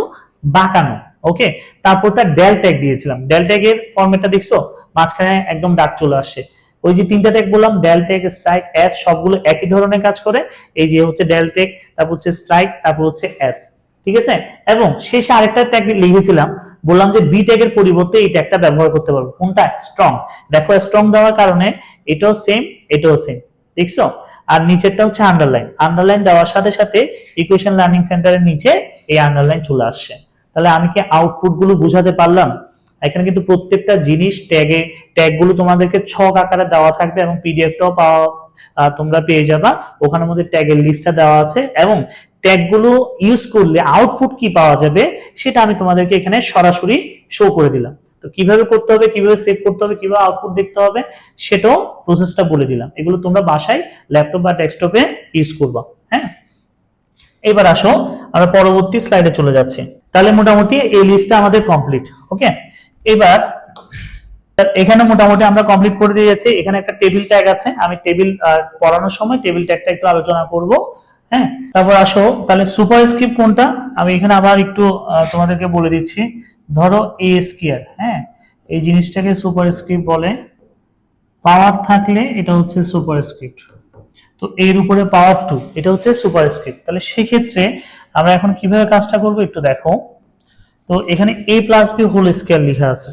বাঁকানো। ওকে, তারপরটা ডেল ট্যাগ দিয়েছিলাম, ডেল ট্যাগের ফরম্যাটটা দেখছো, মাঝখানে একদম ডাক চলে আসছে। ওই যে তিনটা ট্যাগ বললাম, ডেল ট্যাগ, স্ট্রাইক, এস, সবগুলো একই ধরনের কাজ করে। এই যে হচ্ছে ডেল ট্যাগ, তারপর হচ্ছে স্ট্রাইক, তারপর হচ্ছে এস, ঠিক আছে? এবং শেষে আরেকটা ট্যাগ লিখেছিলাম, বললাম যে বি ট্যাগের পরিবর্তে এই ট্যাগটা ব্যবহার করতে পারবো, কোনটা, স্ট্রং। দেখো স্ট্রং দেওয়ার কারণে এটাও সেম, এটাও সেম, দেখছো? আর নিচেরটা হচ্ছে আন্ডারলাইন, আন্ডারলাইন দেওয়ার সাথে সাথে ইকুয়েশন লার্নিং সেন্টারের নিচে এই আন্ডারলাইন চলে আসছে। তাহলে আমি কি আউটপুট গুলো বুঝাতে পারলাম? এখানে কিন্তু প্রত্যেকটা জিনিস ট্যাগ গুলো তোমাদেরকে ছক আকারে দেওয়া থাকবে এবং পিডিএফটাও তোমরা পেয়ে যাবা, ওখানের মধ্যে ট্যাগের লিস্টটা দেওয়া আছে এবং ট্যাগ গুলো ইউজ করলে আউটপুট কি পাওয়া যাবে সেটা আমি তোমাদেরকে এখানে সরাসরি শো করে দিলাম। তো কিভাবে করতে হবে, কিভাবে সেভ করতে হবে, কিভাবে আউটপুট দেখতে হবে সেটাও প্রসেসটা বলে দিলাম। এগুলো তোমরা বাসায় ল্যাপটপ বা ডেস্কটপে ইউজ করবা। হ্যাঁ, এবার আসো আমরা পরবর্তী স্লাইডে চলে যাচ্ছি। তাহলে মোটামুটি এই লিস্টটা আমাদের কমপ্লিট। ওকে, এবার এখানে মোটামুটি আমরা কমপ্লিট করে দিয়েছি। এখানে একটা টেবিল ট্যাগ আছে, আমি টেবিল পড়ানোর সময় টেবিল ট্যাগটা একটু আলোচনা করব। হ্যাঁ, তারপর আসো তাহলে সুপার স্ক্রিপ্ট কোনটা, আমি এখানে আবার একটু তোমাদেরকে বলে দিচ্ছি। ধরো এ স্কয়ার, হ্যাঁ, এই জিনিসটাকে সুপার স্ক্রিপ্ট বলে। পাওয়ার থাকলে এটা হচ্ছে সুপার স্ক্রিপ্ট, তো এর উপরে পাওয়ার 2 এটা হচ্ছে সুপার স্ক্রিপ্ট। তাহলে সেই ক্ষেত্রে আমরা এখন কিভাবে কাজটা করব একটু দেখো। তো এখানে a plus b whole square লেখা আছে,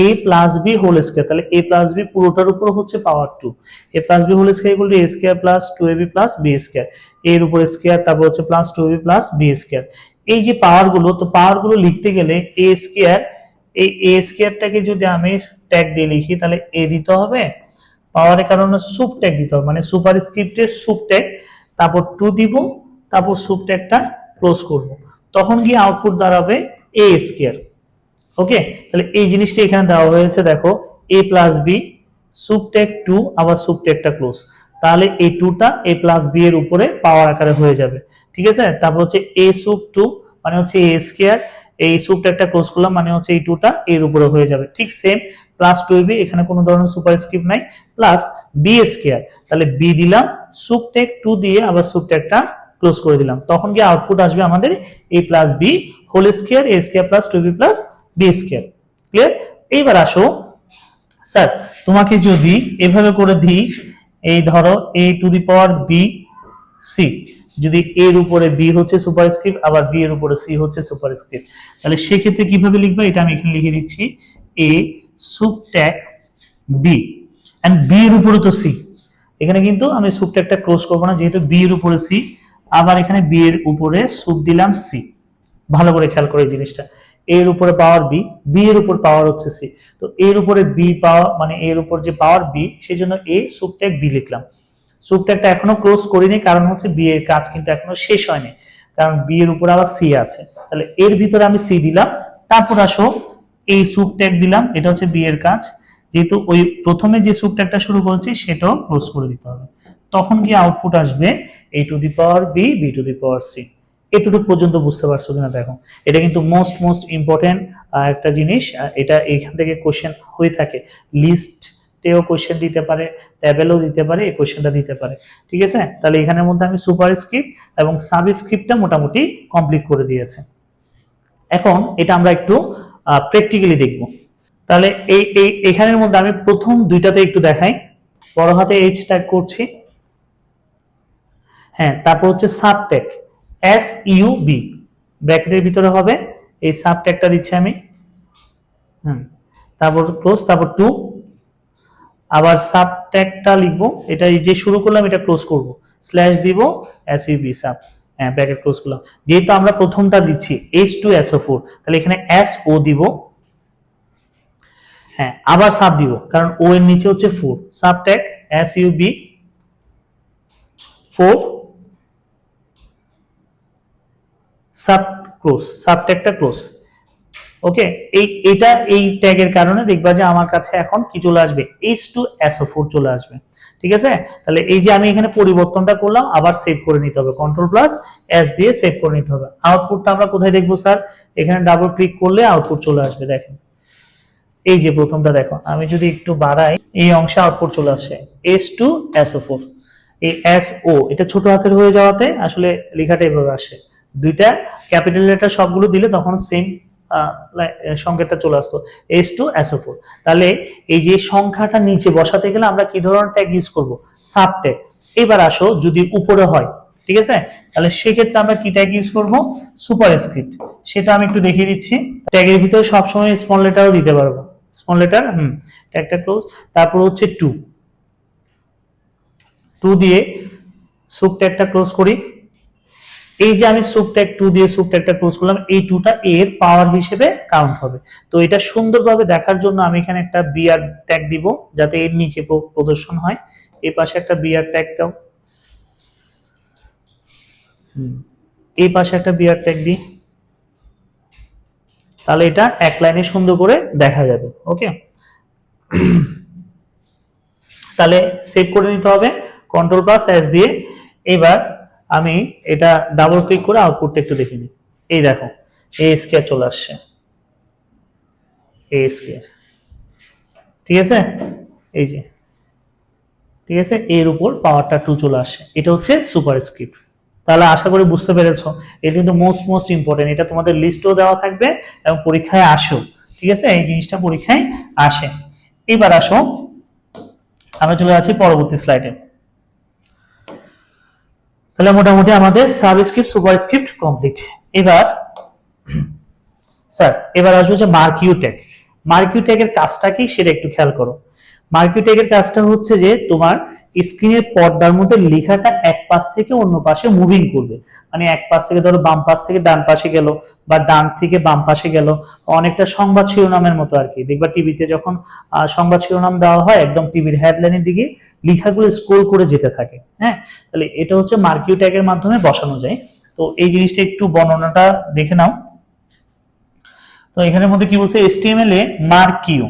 a plus b whole square, তাহলে a প্লাস বি পুরোটার উপর হচ্ছে power 2, a plus b whole square equal to a square plus 2ab plus b square, এর উপর স্কয়ার তারপর হচ্ছে plus 2ab plus b square. এই যে পাওয়ার গুলো, তো পাওয়ার গুলো লিখতে গেলে a স্কয়ার, এই a স্কয়ারটাকে যদি আমি ট্যাগ দিয়ে লিখি তাহলে a দিতে হবে, পাওয়ারের কারণে সুপ ট্যাগ দিতে হবে, মানে সুপার স্ক্রিপ্টের সুপ ট্যাগ, তারপর 2 দিব, তারপর সুপ ট্যাগটা ক্লোজ করব, তখন গিয়ে আউটপুট দাঁড়াবে a স্কয়ার। ওকে, তাহলে এই জিনিসটা এখানে দেওয়া হয়েছে, দেখো a প্লাস বি সুবটেক 2 আবার সুবটেকটা ক্লোজ, তাহলে এই 2টা a প্লাস বি এর উপরে পাওয়ার আকারে হয়ে যাবে। ঠিক আছে, তারপর হচ্ছে a সুব 2 মানে হচ্ছে a স্কয়ার, এই সুবটেকটা ক্লোজ করলাম মানে হচ্ছে এই 2টা এর উপরে হয়ে যাবে। ঠিক সেম প্লাস 2b, এখানে কোনো ধরনের সুপারস্ক্রিপ্ট নাই, প্লাস b স্কয়ার, তাহলে b দিলাম, সুবটেক 2 দিয়ে আবার সুবটেকটা ক্লোজ করে দিলাম, তখন কি আউটপুট আসবে আমাদের a plus b whole square a square plus 2b plus b square. Clear? এইবার আসো স্যার, তোমাকে যদি এভাবে করে দিই, এই ধরো a to the power b c, যদি a এর উপরে b হচ্ছে সুপারস্ক্রিপ্ট আবার b এর উপরে c হচ্ছে সুপারস্ক্রিপ্ট, তাহলে সেই ক্ষেত্রে কিভাবে লিখবে এটা আমি এখানে লিখে দিচ্ছি, a সুবট্যাগ b এন্ড b এর উপরে তো c, এখানে কিন্তু আমি সুবট্যাগটা ক্লোজ করব না যেহেতু b এর উপরে c, আবার এখানে b এর উপরে সুব দিলাম c। ভালো করে খেয়াল করে এই জিনিসটা, এর উপরে পাওয়ার বি, বি এর উপর পাওয়ার হচ্ছে সি, তো এর উপরে বি পাওয়ার মানে এর উপর যে পাওয়ার বি, সেই জন্য এ সুবট্যাগ বি লিখলাম। সুবট্যাগটা এখনো ক্লোজ করিনি, কারণ হচ্ছে বি এর কাজ কিন্তু এখনো শেষ হয়নি, কারণ বি এর উপর আবার সি আছে, তাহলে এর ভিতরে আমি সি দিলাম। তারপর আসো এই সুবট্যাগ দিলাম, এটা হচ্ছে বি এর কাজ, যেহেতু ওই প্রথমে যে সুবট্যাগটা শুরু করেছি সেটাও ক্লোজ করে দিতে হবে, তখন কি আউটপুট আসবে a to the power b b to the power c. এতটুকু পর্যন্ত বুঝতে পারছো কিনা দেখো, এটা কিন্তু মোস্ট ইম্পর্টেন্ট একটা জিনিস, এটা এখান থেকে কোশ্চেন হয়ে থাকে, লিস্টেও কোশ্চেন দিতে পারে, ট্যাবেলও দিতে পারে, এই কোশ্চেনটা দিতে পারে। ঠিক আছে, তাহলে এখানের মধ্যে আমি সুপার স্ক্রিপ্ট এবং সাবস্ক্রিপ্টটা মোটামুটি কমপ্লিট করে দিয়েছে। এখন এটা আমরা একটু প্র্যাকটিক্যালি দেখব। তাহলে এখানের মধ্যে আমি প্রথম দুইটাতে একটু দেখাই, বড় হাতে এইচ ট্যাগ করছি, হ্যাঁ, তারপর হচ্ছে সাবট্যাগ এস ইউ বি ব্র্যাকেটের ভিতরে হবে, এই সাবট্যাগটা দিচ্ছি আমি, তারপর ক্লোজ, তারপর 2, আবার সাবট্যাগটা লিখবো, এটা এই যে শুরু করলাম এটা ক্লোজ করব, স্ল্যাশ দিব, এস ইউ বি সাব, হ্যাঁ, ব্র্যাকেট ক্লোজ করলাম। যেহেতু আমরা প্রথমটা দিচ্ছি H2SO4, তাহলে এখানে SO দিব, হ্যাঁ, আবার সাব দিব, কারণ ও এর নিচে হচ্ছে 4, সাবট্যাগ SUB 4 সাব ক্লোজ, সাবট্যাগটা ক্লোজ। ওকে, এটা এই ট্যাগের কারণে দেখবা যে আমার কাছে এখন কি চলে আসবে, H2SO4 চলে আসবে। ঠিক আছে, তাহলে এই যে আমি এখানে পরিবর্তনটা করলাম, আবার সেভ করে নিতে হবে, কন্ট্রোল প্লাস এস দিয়ে সেভ করে নিতে হবে। আউটপুটটা আমরা কোথায় দেখবো স্যার, এখানে ডাবল ক্লিক করলে আউটপুট চলে আসবে, দেখেন এই যে প্রথমটা দেখো, আমি যদি একটু বাড়াই এই অংশে আউটপুট চলে আসে H2SO4, এই SO এটা ছোট হাতের হয়ে যাওয়াতে আসলে লেখাটা এভাবে আসে, দুইটা ক্যাপিটাল লেটার সবগুলো দিলে তখন সেম সংখ্যাটা চলে আসতো H2SO4। তাহলে এই যে সংখ্যাটা নিচে বসাতে গেলে আমরা কি ধরনের ট্যাগ ইউজ করব, সাব ট্যাগ। এবার আসো যদি উপরে হয়, ঠিক আছে, তাহলে সেক্ষেত্রে আমরা কি ট্যাগ ইউজ করব, সুপার স্ক্রিপ্ট, সেটা আমি একটু দেখিয়ে দিচ্ছি। ট্যাগের ভিতরে সবসময় স্মল লেটারও দিতে পারবো, স্মল লেটার, ট্যাগটা ক্লোজ, তারপর হচ্ছে 2 দিয়ে সুব ট্যাগটা ক্লোজ করি, এই যে আমি সুব ট্যাগ 2 দিয়ে সুব ট্যাগটা ক্লোজ করলাম, এই 2টা এর পাওয়ার হিসেবে কাউন্ট হবে। তো এটা সুন্দরভাবে দেখার জন্য আমি এখানে একটা বিআর ট্যাগ দিব যাতে এর নিচে প্রদর্শন হয়। এই পাশে একটা বিআর ট্যাগ দাও, এই পাশে একটা বিআর ট্যাগ দিই, তাহলে এটা এক লাইনে সুন্দর করে দেখা যাবে। ওকে, তাহলে সেভ করে নিতে হবে Ctrl+S দিয়ে। এবার আমি এটা ডাবল ক্লিক করে আউটপুটটা একটু দেখে নিই। এই দেখো এ স্কয়ার চলে আসছে, এ স্কয়ার, ঠিক আছে, এই যে, ঠিক আছে, এর উপর পাওয়ারটা 2 চলে আসছে, এটা হচ্ছে সুপারস্ক্রিপ্ট। তাহলে আশা করি বুঝতে পেরেছো, এটা কিন্তু মোস্ট ইম্পর্টেন্ট, এটা তোমাদের লিস্টও দেওয়া থাকবে এবং পরীক্ষায় আসেও, ঠিক আছে, এই জিনিসটা পরীক্ষায় আসে। এবার আসো আমরা চলে যাচ্ছি পরবর্তী স্লাইডে। তাহলে মোটামুটি আমাদের সাবস্ক্রিপ্ট সুপারস্ক্রিপ্ট কমপ্লিট। এবার স্যার এবার আসবে যে মার্কিউ ট্যাগ। মার্কিউ ট্যাগের কাজটা কি সেটা একটু খেয়াল করো। মার্কিউ ট্যাগের কাজটা হচ্ছে যে তোমার স্ক্রিনের পর্দার মধ্যে লেখাটা এক পাশ থেকে অন্য পাশে মুভিং করবে, মানে এক পাশ থেকে ধরো বাম পাশ থেকে ডান পাশে গেল বা ডান থেকে বাম পাশে গেল, অনেকটা সংবাদ শিরোনামের মতো আর কি। দেখবা টিভিতে যখন সংবাদ শিরোনাম দেওয়া হয় একদম টিভির হেডলাইনের দিকে লেখাগুলো স্ক্রল করে যেতে থাকে। হ্যাঁ, তাহলে এটা হচ্ছে মার্কিউ ট্যাগের মাধ্যমে বসানো যায়। তো এই জিনিসটা একটু বর্ণনাটা দেখে নাও। তো এখানের মধ্যে কি বলছে, HTML এ মার্কিউ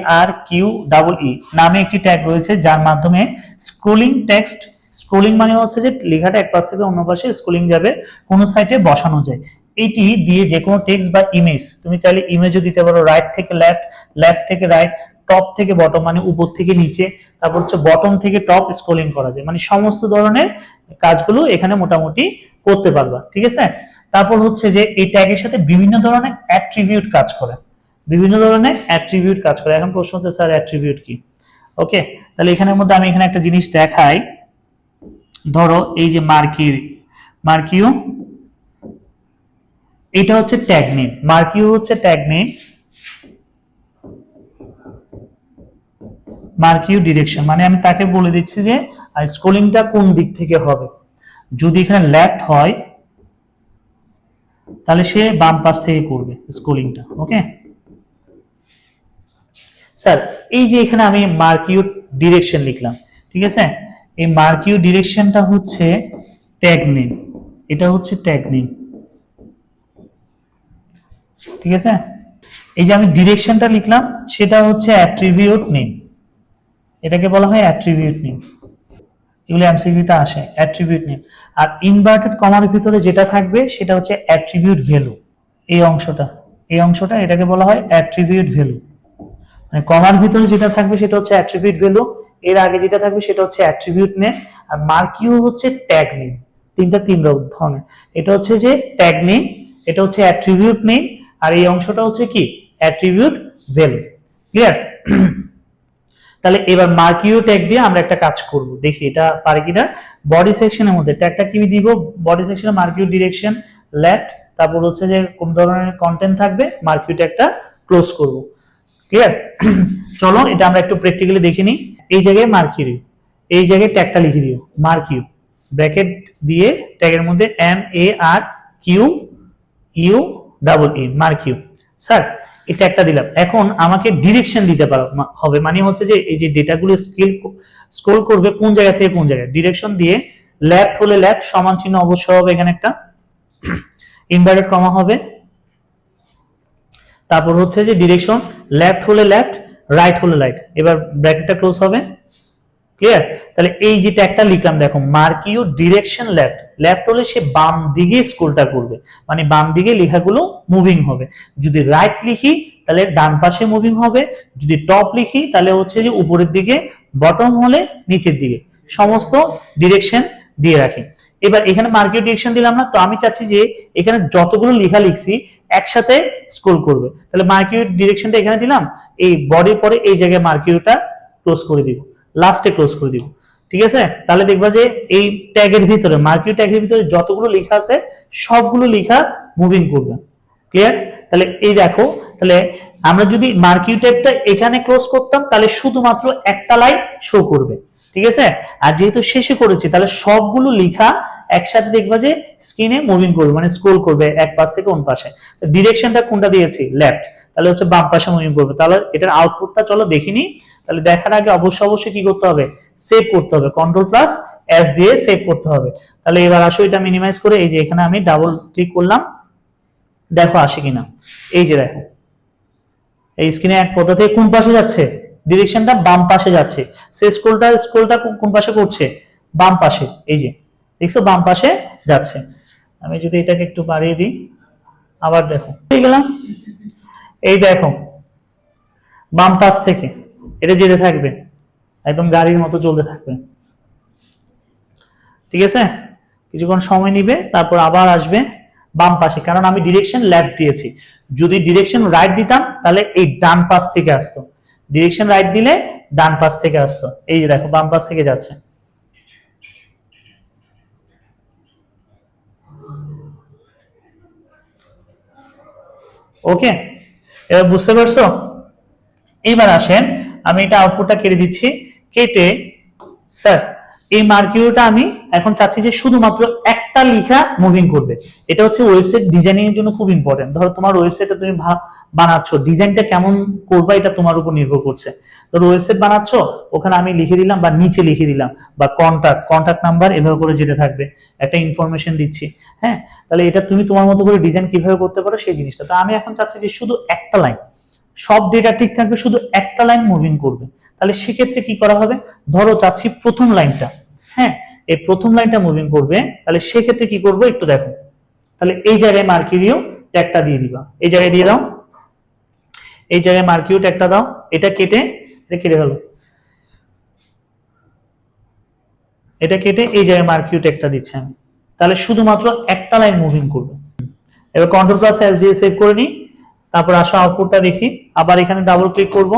MARQEE নামে একটি ট্যাগ রয়েছে যার মাধ্যমে স্ক্রোলিং টেক্সট, স্ক্রোলিং মানে হচ্ছে যে লেখাটা এক পাশ থেকে অন্য পাশে স্ক্রোলিং যাবে, কোন সাইটে বসানো যায়। এটি দিয়ে যে কোনো টেক্সট বা ইমেজ, তুমি চাইলে ইমেজও দিতে পারো, রাইট থেকে লেফট, লেফট থেকে রাইট, টপ থেকে বটম মানে উপর থেকে নিচে, তারপর হচ্ছে বটম থেকে টপ স্ক্রোলিং করা যায়, মানে সমস্ত ধরনের কাজগুলো এখানে মোটামুটি করতে পারবা, ঠিক আছে। তারপর হচ্ছে যে এই ট্যাগের সাথে বিভিন্ন ধরনের অ্যাট্রিবিউট কাজ করে, বিভিন্ন ধরনের অ্যাট্রিবিউট কাজ করে। এখন প্রশ্ন হচ্ছে স্যার অ্যাট্রিবিউট কি? ওকে, তাহলে এখানের মধ্যে আমি এখানে একটা জিনিস দেখাই, ধরো এই যে মার্কিউ এটা হচ্ছে ট্যাগ নেম, মার্কিউ হচ্ছে ট্যাগ নেম, মার্কিউ ডিরেকশন মানে আমি তাকে বলে দিচ্ছি যে স্ক্রোলিংটা কোন দিক থেকে হবে। যদি এখানে লেফট হয় তাহলে সে বাম পাশ থেকে করবে স্ক্রোলিংটা। ওকে স্যার, এই যে এখানে আমি মার্কিউ ডিরেকশন লিখলাম, ঠিক আছে, এই মার্কিউ ডিরেকশনটা হচ্ছে ট্যাগ নেম, এটা হচ্ছে ট্যাগ নেম, ঠিক আছে। এই যে আমি ডিরেকশনটা লিখলাম সেটা হচ্ছে অ্যাট্রিবিউট নেম, এটাকে বলা হয় অ্যাট্রিবিউট নেম, এগুলো এমসিকিউতে আসে অ্যাট্রিবিউট নেম। আর ইনভার্টেড কমার ভিতরে যেটা থাকবে সেটা হচ্ছে অ্যাট্রিবিউট ভ্যালু, এই অংশটা এটাকে বলা হয় অ্যাট্রিবিউট ভ্যালু, মানে কমার ভিতরে যেটা থাকবে সেটা হচ্ছে অ্যাট্রিবিউট ভ্যালু, এর আগে যেটা থাকবে সেটা হচ্ছে অ্যাট্রিবিউট নেম, আর মার্কিউ হচ্ছে ট্যাগ নেম। তিন ধরনের, এটা হচ্ছে যে ট্যাগ নেম, এটা হচ্ছে অ্যাট্রিবিউট নেম, আর এই অংশটা হচ্ছে কি অ্যাট্রিবিউট ভ্যালু। ক্লিয়ার? তাহলে এবার মার্কিউ ট্যাগ দিয়ে আমরা একটা কাজ করব, দেখি এটা পারি কিনা। বডি সেকশনের মধ্যে ট্যাগটা কি দিব, বডি সেকশনে মার্কিউ ডিরেকশন লেফট, তারপর হচ্ছে যে কোন ধরনের কন্টেন্ট থাকবে, মার্কিউ ট্যাগটা ক্লোজ করব। ক্লিয়ার? চলো এটা আমরা একটু প্র্যাকটিক্যালি দেখে নিই। এই জায়গায় মার্কিউ, এই জায়গায় ট্যাগটা লিখে দিও মার্কিউ, ব্র্যাকেট দিয়ে ট্যাগের মধ্যে MARQUE মার্কিউ। স্যার এটা একটা দিলাম, এখন আমাকে ডিরেকশন দিতে হবে, মানে হচ্ছে যে এই যে ডেটাগুলো স্ক্রল করবে কোন জায়গা থেকে কোন জায়গায়, ডিরেকশন দিয়ে লেফট হলে লেফট সমান চিহ্ন অবশ্যই হবে, এখানে একটা ইনভার্টেড কমা হবে, তারপর হচ্ছে যে ডিরেকশন লেফট হলে লেফট, রাইট হলে রাইট, এবার ব্র্যাকেটটা ক্লোজ হবে। ক্লিয়ার? তাহলে এই যে ট্যাগটা লিখলাম দেখো মার্কিউ ডিরেকশন লেফট, লেফট হলে সে বাম দিকে স্ক্রলটা করবে, মানে বাম দিকে লেখাগুলো মুভিং হবে। যদি রাইট লিখি তাহলে ডান পাশে মুভিং হবে, যদি টপ লিখি তাহলে হচ্ছে যে উপরের দিকে, বটম হলে নিচের দিকে, সমস্ত ডিরেকশন দিয়ে রাখি। এবার এখানে মার্কিউ ডিরেকশন দিলাম না, তো আমি চাচ্ছি যে এখানে যতগুলো লেখা লিখছি একসাথে স্ক্রল করবে, তাহলে মার্কিউ ডিরেকশনটা এখানে দিলাম, এই বডির পরে এই জায়গায় মার্কিউটা ক্লোজ করে দিব, লাস্টে ক্লোজ করে দিব, ঠিক আছে। তাহলে দেখবা যে এই ট্যাগের ভিতরে মার্কিউ ট্যাগের ভিতরে যতগুলো লেখা আছে সবগুলো লেখা মুভিং করবে। ক্লিয়ার? তাহলে এই দেখো, তাহলে আমরা যদি মার্কিউ ট্যাগটা এখানে ক্লোজ করতাম তাহলে শুধুমাত্র একটা লাইন শো করবে, ঠিক আছে। আর যেহেতু শেষে করেছি তাহলে সবগুলো লেখা একসাথে দেখবা যে স্ক্রিনে মুভিং করবে, মানে স্ক্রোল করবে এক পাশ থেকে অন্য পাশে। তো ডিরেকশনটা কোনটা দিয়েছি, লেফট, তাহলে হচ্ছে বাম পাশে মুভিং করবে। তাহলে এটার আউটপুটটা চলো দেখিনি। তাহলে দেখার আগে অবশ্যই কি করতে হবে, সেভ করতে হবে, কন্ট্রোল প্লাস এস দিয়ে সেভ করতে হবে। তাহলে এবার আসো এটা মিনিমাইজ করে এই যে এখানে আমি ডাবল ক্লিক করলাম, দেখো আসে কিনা। এই যে দেখো এই স্ক্রিনে এক পথ থেকে কোন পাশে যাচ্ছে, ডিরেকশনটা বাম পাশে যাচ্ছে। সে স্ক্রোলটা কোন পাশে করছে, বাম পাশে। এই যে দেখছো বাম পাশে যাচ্ছে। আমি যদি এটাকে একটু বাড়িয়ে দিই, আবার দেখো পেয়ে গেলাম। এই দেখো বাম পাশ থেকে এটা যেতে থাকবে, একদম গাড়ির মতো চলতে থাকবে। ঠিক আছে, কিছুক্ষণ সময় নিবে, তারপর আবার আসবে বাম পাশে, কারণ আমি ডিরেকশন লেফট দিয়েছি। যদি ডিরেকশন রাইট দিতাম তাহলে এই ডান পাশ থেকে আসতো, ডিরেকশন রাইট দিলে ডান পাশ থেকে আসতো। এই যে দেখো বাম পাশ থেকে যাচ্ছে। ওকে, এবার বুঝতে পারছো? এইবার আসেন, আমি এটা আউটপুটটা কেটে দিচ্ছি, কেটে স্যার এই মার্কিউটা আমি এখন চাচ্ছি যে শুধুমাত্র একটা লেখা মুভিং করবে। এটা হচ্ছে ওয়েবসাইট ডিজাইনিং এর জন্য খুব ইম্পর্টেন্ট। ধরো তোমার ওয়েবসাইটে তুমি বানাচ্ছ, ডিজাইনটা কেমন করবা এটা তোমার উপর নির্ভর করছে। ধরো ওয়েবসাইট বানাচ্ছ, ওখানে আমি লিখে দিলাম বা নিচে লিখে দিলাম বা কন্টাক্ট নাম্বার এভাবে করে যেতে থাকবে, একটা ইনফরমেশন দিচ্ছি। হ্যাঁ, তাহলে এটা তুমি তোমার মতো করে ডিজাইন কিভাবে করতে পারো সেই জিনিসটা। তো আমি এখন চাচ্ছি যে শুধু একটা লাইন, সব ডেটা ঠিক থাকবে, শুধু একটা লাইন মুভিং করবে। তাহলে সেক্ষেত্রে কি করা হবে, ধরো চাচ্ছি প্রথম লাইনটা, হ্যাঁ এই প্রথম লাইনটা মুভিং করবে, তাহলে সেক্ষেত্রে কি করবো একটু দেখো। তাহলে এই জায়গায় মার্কিউরিও ট্যাগটা দিয়ে দিবা, এই জায়গায় দিয়ে দাও, এই জায়গায় মার্কিউ ট্যাগটা দাও। এটা কেটে ফেলো, এটা কেটে এই জায়গায় মার্কিউ ট্যাগটা দিচ্ছি আমি। তাহলে শুধুমাত্র একটা লাইন মুভিং করবে। এবার কন্ট্রোল প্লাস এস দিয়ে সেভ করে নিই, তারপর আসো আউটপুটটা দেখি। আবার এখানে ডাবল ক্লিক করব,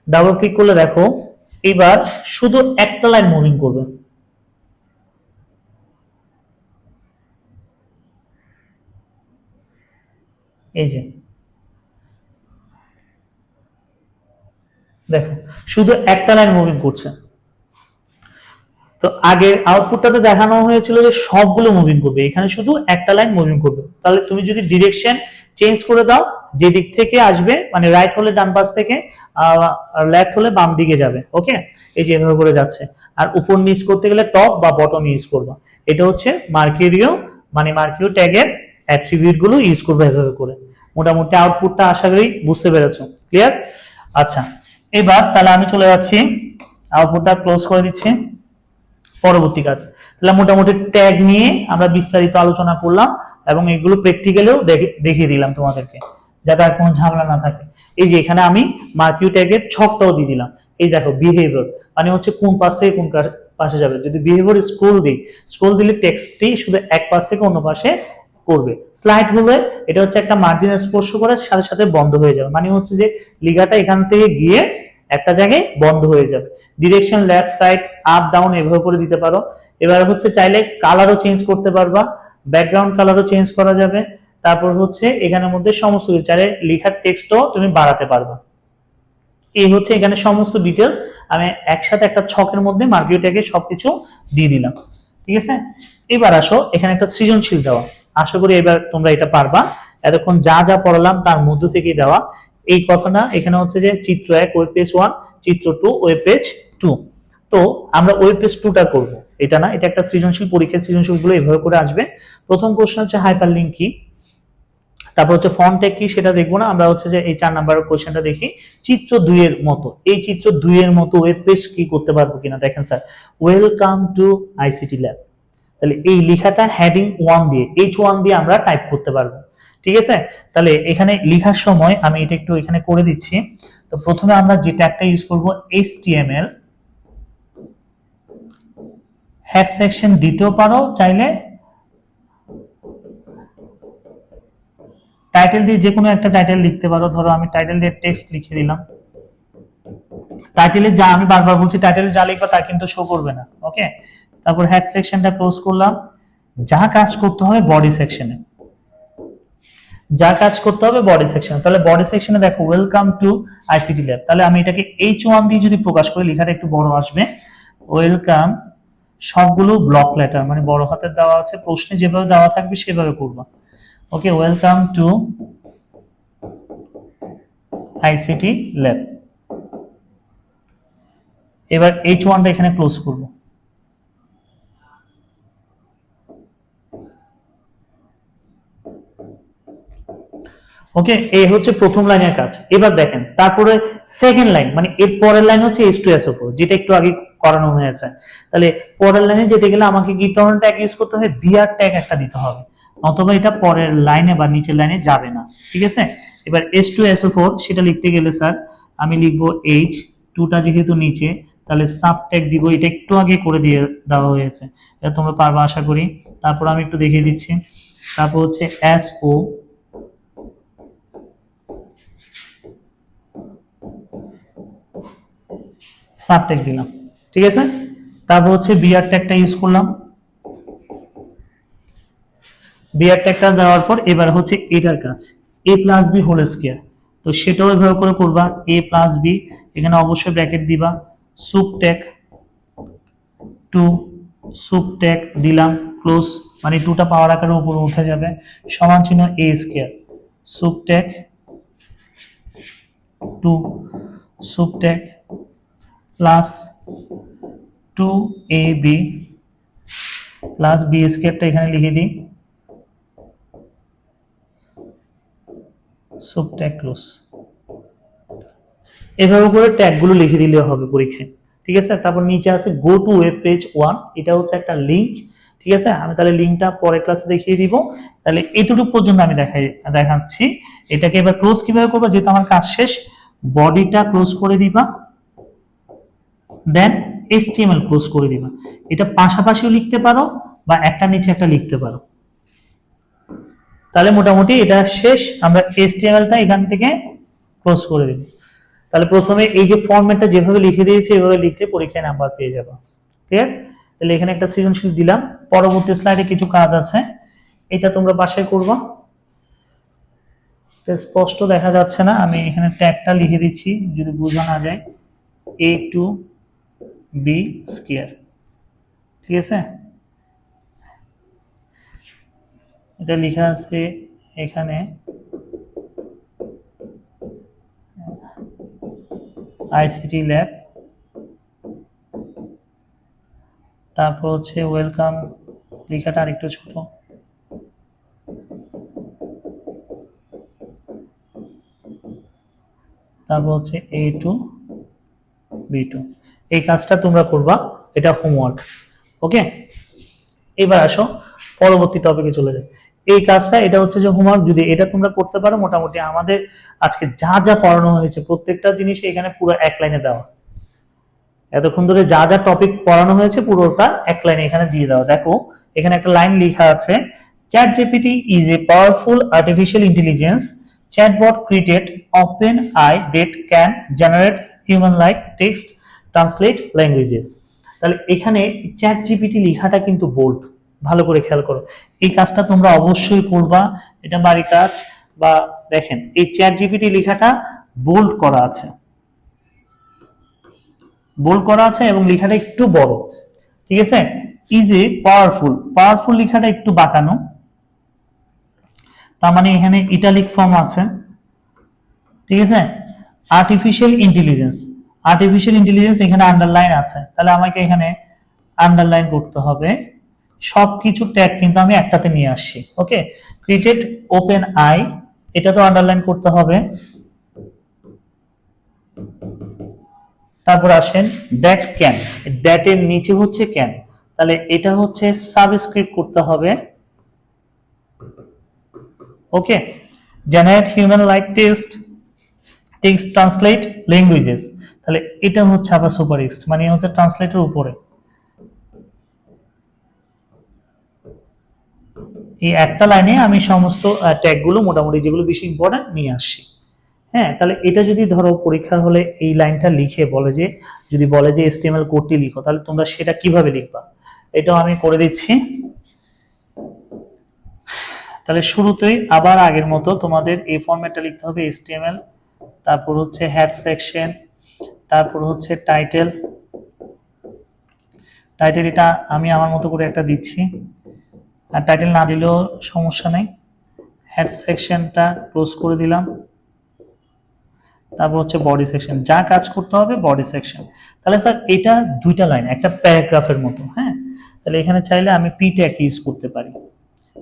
ডাবল ক্লিক করলে দেখো এবার শুধু একটা লাইন মুভিং করবে। এই যে দেখো শুধু একটা লাইন মুভিং করছে। তো আগের আউটপুটটাতে দেখানো হয়েছিল যে সবগুলো মুভিং করবে, এখানে শুধু একটা লাইন মুভিং করবে। তাহলে তুমি যদি ডিরেকশন চেঞ্জ করে দাও, যে দিক থেকে আসবে, মানে রাইট হলে ডান পাশ থেকে, লেফট হলে বাম দিকে যাবে। ওকে, এই যে এভাবে করে যাচ্ছে। আর উপর নিচ করতে গেলে টপ বা বটম ইউজ করবা। এটা হচ্ছে মার্কিউরিও, মানে মার্কিউ ট্যাগের অ্যাট্রিবিউট গুলো ইউজ করবে এভাবে করে। মোটামুটি আউটপুটটা আশা করি বুঝতে পেরেছো, ক্লিয়ার? আচ্ছা, এবার তাহলে আমি চলে যাচ্ছি, আউটপুটটা ক্লোজ করে দিচ্ছি। পরবর্তী কাজ, তাহলে মোটামুটি ট্যাগ নিয়ে আমরা বিস্তারিত আলোচনা করলাম এবং এগুলো প্র্যাকটিক্যালেও দেখিয়ে দিলাম তোমাদেরকে, যাতে আর কোনো ঝামেলা না থাকে। এই যে এখানে আমি মার্কিউ ট্যাগের ছকটাও দিয়ে দিলাম। এই দেখো বিহেভিয়ার মানে হচ্ছে কোন পাশ থেকে কোন পাশে যাবে। যদি বিহেভিয়ার স্ক্রোল দিলে টেক্সটটি শুধু এক পাশ থেকে অন্য পাশে করবে। স্লাইড হলে এটা হচ্ছে একটা মার্জিন স্পর্শ করার সাথে সাথে বন্ধ হয়ে যাবে, মানে হচ্ছে যে লেখাটা এখান থেকে গিয়ে একটা জায়গায় বন্ধ হয়ে যাবে। Direction left right up down এভাবে করে দিতে পারো। এবার হচ্ছে চাইলে কালারও চেঞ্জ করতে পারবা, ব্যাকগ্রাউন্ড কালারও চেঞ্জ করা যাবে। তারপর হচ্ছে এখানের মধ্যে সমস্ত চাইলে লেখার টেক্সটও তুমি বাড়াতে পারবা। এই হচ্ছে এখানে সমস্ত ডিটেলস আমি একসাথে একটা ছকের মধ্যে মার্কিউ ট্যাগে সবকিছু দিয়ে দিলাম। ঠিক আছে, এবার আসো এখানে একটা সৃজনশীল দেওয়া। আশা করি এবার তোমরা এটা পারবা। এতক্ষণ যা যা পড়ালাম তার মধ্য থেকেই দেওয়া এই কথাটা। এখানে হচ্ছে যে চিত্র 1 ওয়েব পেজ 1, চিত্র 2 ওয়েব পেজ 2। তো আমরা ওয়েব পেজ 2টা করব, এটা না, এটা একটা সৃজনশীল, পরীক্ষার সৃজনশীল গুলো এভাবে করে আসবে। প্রথম প্রশ্ন হচ্ছে হাইপারলিংক কি, তারপর হচ্ছে ফন্ট ট্যাগ কি সেটা দেখবো না, আমরা হচ্ছে যে এই 4 নাম্বার কোশ্চেনটা দেখি। চিত্র 2 এর মতো, এই চিত্র 2 এর মতো ওয়েব পেজ কি করতে পারবো কিনা। দেখেন sir, welcome to ICT lab, তাহলে এই লেখাটা হেডিং 1 দিয়ে, H1 দিয়ে আমরা টাইপ করতে পারবো। ঠিক আছে, তাহলে এখানে লেখার সময় আমি এটা একটু এখানে করে দিচ্ছি। তো প্রথমে আমরা যে ট্যাগটা ইউজ করব HTML হেড সেকশন দিতেও পারো, চাইলে টাইটেল দিয়ে যে কোনো একটা টাইটেল লিখতে পারো। ধরো আমি টাইটেল দিয়ে টেক্সট লিখে দিলাম। টাইটেলে যা, আমি বারবার বলছি, টাইটেলে যা লিখবা তা কিন্তু শো করবে না। ওকে, তারপর হেড সেকশনটা ক্লোজ করলাম। যা কাজ করতে হবে বডি সেকশনে, যা কাজ করতে হবে বডি সেকশন। তাহলে বডি সেকশনে দেখো ওয়েলকাম টু আইসিটি ল্যাব, তাহলে আমি এটাকে H1 দিয়ে যদি প্রকাশ করি লেখাটা একটু বড় আসবে। ওয়েলকাম সবগুলো ব্লক লেটার মানে বড় হাতের দেওয়া আছে, প্রশ্নে যেভাবে দেওয়া থাকবে সেভাবে করবা। ওকে, ওয়েলকাম টু আইসিটি ল্যাব। এবার H1টা এখানে ক্লোজ করব। ওকে, এই হচ্ছে প্রথম লাইনের কাজ। এবার দেখেন তারপরে সেকেন্ড লাইন মানে এর পরের লাইন হচ্ছে H2SO4, যেটা একটু আগে করানো হয়েছে। তাহলে পরের লাইনে যেতে গেলে আমাকে কি ধরনের ট্যাগ ইউজ করতে হবে? বিআর ট্যাগ একটা দিতে হবে, অথবা এটা পরের লাইনে বা নিচের লাইনে যাবে না। ঠিক আছে, এবার H2SO4 সেটা লিখতে গেলে স্যার আমি লিখবো H2টা যেহেতু নিচে, তাহলে সাব ট্যাগ দিব, এটা একটু আগে করে দিয়ে দেওয়া হয়েছে, এটা তোমরা পারবা আশা করি। তারপর আমি একটু দেখিয়ে দিচ্ছি। তারপর হচ্ছে SO সাব ট্যাগ দিলাম। ঠিক আছে, তারপর হচ্ছে বিআর ট্যাগটা ইউজ করলাম। বিআর ট্যাগটা দেওয়ার পর এবার হচ্ছে এটার কাজ a plus b whole square, তো সেটাও এভাবে করে করবা a প্লাস বি, এখানে অবশ্যই ব্র্যাকেট দিবা, সুব ট্যাগ 2 সুব ট্যাগ দিলাম ক্লোজ, মানে 2টা পাওয়ার আকারে উপরে উঠে যাবে, সমান চিহ্ন a স্কয়ার, সুব tag 2 sub tag plus 2ab plus B স্কয়ারটা এখানে লিখে দিই, সুব ট্যাগ ক্লোজ। এভাবে করে ট্যাগগুলো লিখে দিলে হবে পরীক্ষায়। ঠিক আছে, তারপর নিচে আছে গো টু ওয়েব পেজ 1, এটা হচ্ছে একটা লিংক। ঠিক আছে, আমি তাহলে লিংকটা পরের ক্লাসে দেখিয়ে দিব। তাহলে এতটুকু পর্যন্ত আমি দেখাচ্ছি। এটাকে এবার ক্লোজ কিভাবে করবো, যেহেতু আমার কাজ শেষ, বডিটা ক্লোজ করে দিবা, দেন HTML ক্লোজ করে দিবা। এটা পাশাপাশিও লিখতে পারো বা একটা নিচে একটা লিখতে পারো। তাহলে মোটামুটি এটা শেষ, আমরা HTML-টা এখান থেকে ক্লোজ করে দিব। তাহলে প্রথমে এই যে ফরম্যাটটা যেভাবে লিখে দিয়েছে এভাবে লিখলে পরীক্ষায় নাম্বার পেয়ে যাবে। ক্লিয়ার? তাহলে এখানে একটা সৃজনশীল দিলাম, পরবর্তী স্লাইডে কিছু কাজ আছে, এটা তোমরা বাসায় করবা। স্পষ্ট দেখা যাচ্ছে না, আমি এখানে ট্যাগটা লিখে দিচ্ছি যদি বোঝা না যায়, a2b স্কয়ার। ঠিক আছে, এটা লেখা আছে এখানে আইসিটি ল্যাব, তারপর হচ্ছে ওয়েলকাম, লেখাটা আরেকটু ছোট, তারপর হচ্ছে A2B2। এই কাজটা তোমরা করবা, এটা হোমওয়ার্ক। ওকে, এবার আসো পরবর্তী টপিকে চলে যাই। এই কাজটা এটা হচ্ছে যে হোমওয়ার্ক, যদি এটা তোমরা করতে পারো মোটামুটি আমাদের আজকে যা যা পড়ানো হয়েছে প্রত্যেকটা জিনিস এখানে পুরো এক লাইনে দেওয়া, এতক্ষণ ধরে যা যা টপিক পড়ানো হয়েছে পুরোটা এক লাইনে এখানে দিয়ে দেওয়া। দেখো এখানে একটা লাইন লেখা আছে, ChatGPT is a powerful artificial intelligence chatbot created OpenAI that can generate human-like text, translate languages। তাহলে এখানে ChatGPT লেখাটা কিন্তু বোল্ড, ভালো করে খেয়াল করো, এই কাজটা তোমরা অবশ্যই করবা, এটা বাড়ি কাজ। বা দেখেন এই ChatGPT লেখাটা বোল্ড করা আছে, বোল্ড করা আছে এবং লেখাটা একটু বড়। ঠিক আছে, ইজ এ পাওয়ারফুল, পাওয়ারফুল লেখাটা একটু বাঁকানো, তার মানে এখানে ইটালিক ফর্ম আছে। ঠিক আছে, আর্টিফিশিয়াল ইন্টেলিজেন্স, আর্টিফিশিয়াল ইন্টেলিজেন্স এখানে আন্ডারলাইন আছে, তাহলে আমাকে এখানে আন্ডারলাইন করতে হবে। সবকিছু ট্যাগ কিন্তু আমি একটাতে নিয়ে আসছি। ওকে, ক্রিয়েটেড ওপেন আই, এটা তো আন্ডারলাইন করতে হবে। তারপর আসেন দ্যাট ক্যান, দ্যাট এর নিচে হচ্ছে ক্যান, তাহলে এটা হচ্ছে সাবস্ক্রিপ্ট করতে হবে। Okay, generate human like text, text translate languages, তাহলে এটা হচ্ছে আবার সুপারটেক্সট, মানে হচ্ছে ট্রান্সলেটের উপরে। এই একটা লাইনে আমি সমস্ত ট্যাগগুলো মোটামুটি যেগুলো বেশি ইম্পর্টেন্ট নিয়ে আসছি। হ্যাঁ, তাহলে এটা যদি ধরো পরীক্ষার হলে এই লাইনটা লিখে বলে যে, যদি বলে যে HTML কোডটি লিখো, তাহলে তোমরা সেটা কিভাবে লিখবা, এটাও আমি করে দিচ্ছি। তাহলে শুরুতেই আবার আগের মতো তোমাদের এই ফরম্যাটটা লিখতে হবে, HTML, তারপর হচ্ছে হেড সেকশন, তারপর হচ্ছে টাইটেল, টাইটেল এটা আমি আমার মতো করে একটা দিচ্ছি, আর টাইটেল না দিলেও সমস্যা নেই। হেড সেকশনটা ক্লোজ করে দিলাম। তারপর হচ্ছে বডি সেকশন, যা কাজ করতে হবে বডি সেকশন। তাহলে স্যার এটা দুইটা লাইন, একটা প্যারাগ্রাফের মতো। হ্যাঁ, তাহলে এখানে চাইলে আমি পি ট্যাগ ইউজ করতে পারি।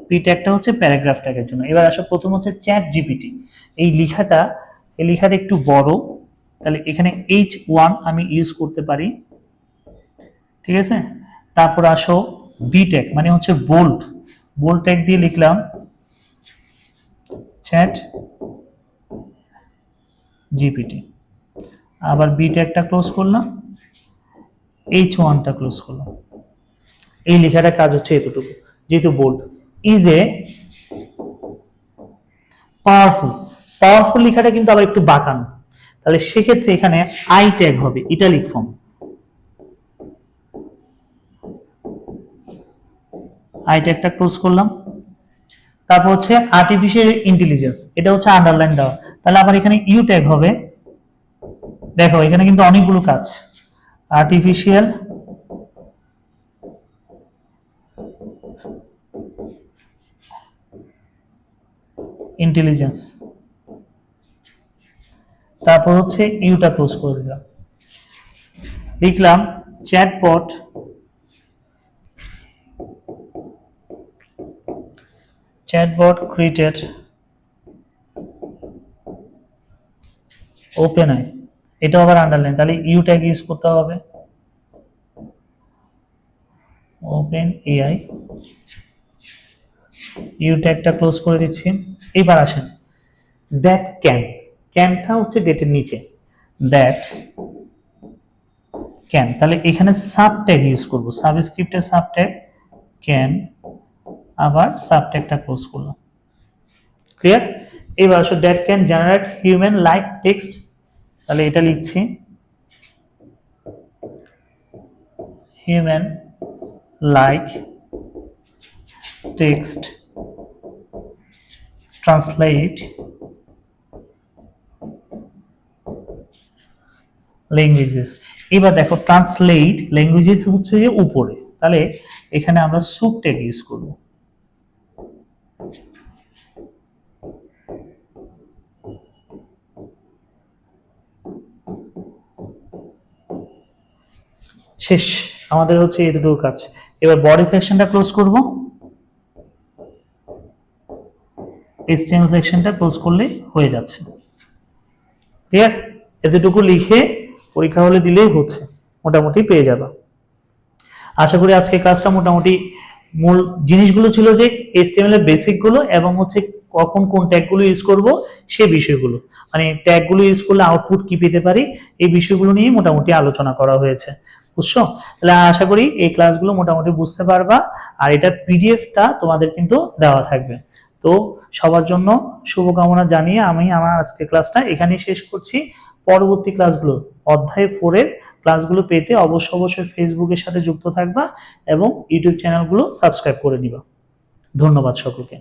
পি ট্যাগটা হচ্ছে প্যারাগ্রাফ ট্যাগের জন্য। এবার আসো, প্রথম হচ্ছে চ্যাট জিপিটি। এই লেখাটা একটু বড়, তাহলে এখানে H1 আমি ইউজ করতে পারি। ঠিক আছে, তারপর আসো বি ট্যাগ মানে হচ্ছে বোল্ড। বোল্ড ট্যাগ দিয়ে লিখলাম চ্যাট জিপিটি। আবার বি ট্যাগটা ক্লোজ করলাম, H1টা ক্লোজ করলাম। এই লেখাটা কাজ হচ্ছে এতটুকু, যেহেতু bold. Is a powerful. Powerful লেখাটা কিন্তু আবার একটু বাঁকানো, তাহলে সেক্ষেত্রে এখানে আই ট্যাগ হবে, ইটালিক ফর্ম। আই ট্যাগটা ক্লোজ করলাম। তারপর হচ্ছে আর্টিফিশিয়াল ইন্টেলিজেন্স, এটা হচ্ছে আন্ডারলাইন দেওয়া, তাহলে আবার এখানে ইউ ট্যাগ হবে। দেখো এখানে কিন্তু অনেকগুলো কাজ, আর্টিফিশিয়াল ইন্টেলিজেন্স, তারপর হচ্ছে ইউটা ক্লোজ করে দিলাম। লিখলাম চ্যাটবট created OpenAI, এটা আবার আন্ডারলাইন, তাহলে ইউ ট্যাগ ইউজ করতে হবে। OpenAI, ইউ ট্যাগটা ক্লোজ করে দিচ্ছি। এবার আসেন দ্যাট ক্যানটা হচ্ছে ডেটের নিচে, দ্যাট ক্যান, তাহলে এখানে সাব ট্যাগ ইউজ করব, সাবস্ক্রিপ্টের সাব ট্যাগ ক্যান, আবার সাব ট্যাগটা ক্লোজ করলাম। ক্লিয়ার? এবার আসো that can generate human like text, তাহলে এটা লিখছি human like text translate languages. এবার দেখো ট্রান্সলেট ল্যাঙ্গুয়েজেস হচ্ছে যে উপরে, তাহলে এখানে আমরা সুপ ট্যাগ ইউজ করব। শেষ, আমাদের হচ্ছে এতটুকু কাজ। এবার বডি সেকশনটা ক্লোজ করব, HTML সেকশনটা ক্লোজ করলে হয়ে যাচ্ছে। ক্লিয়ার? এতটুকু লিখে পরীক্ষা হলে দিলেই হচ্ছে, মোটামুটি পেয়ে যাবা। আশা করি আজকে ক্লাসটা মোটামুটি মূল জিনিসগুলো ছিল যে HTML এর বেসিক গুলো এবং হচ্ছে কখন কোন ট্যাগ গুলো ইউজ করব সেই বিষয়গুলো, মানে ট্যাগ গুলো ইউজ করলে আউটপুট কি পেতে পারি, এই বিষয়গুলো নিয়ে মোটামুটি আলোচনা করা হয়েছে। বুঝছো? তাহলে আশা করি এই ক্লাসগুলো মোটামুটি বুঝতে পারবা, আর এটার পিডিএফটা তোমাদের কিন্তু দেওয়া থাকবে। তো সবার জন্য শুভকামনা জানিয়ে আমি আমার আজকের ক্লাসটা এখানেই শেষ করছি। পরবর্তী ক্লাসগুলো অধ্যায় 4 এর ক্লাসগুলো পেতে অবশ্যই ফেসবুকের সাথে যুক্ত থাকবা এবং ইউটিউব চ্যানেলগুলো সাবস্ক্রাইব করে নিবা। ধন্যবাদ সকলকে।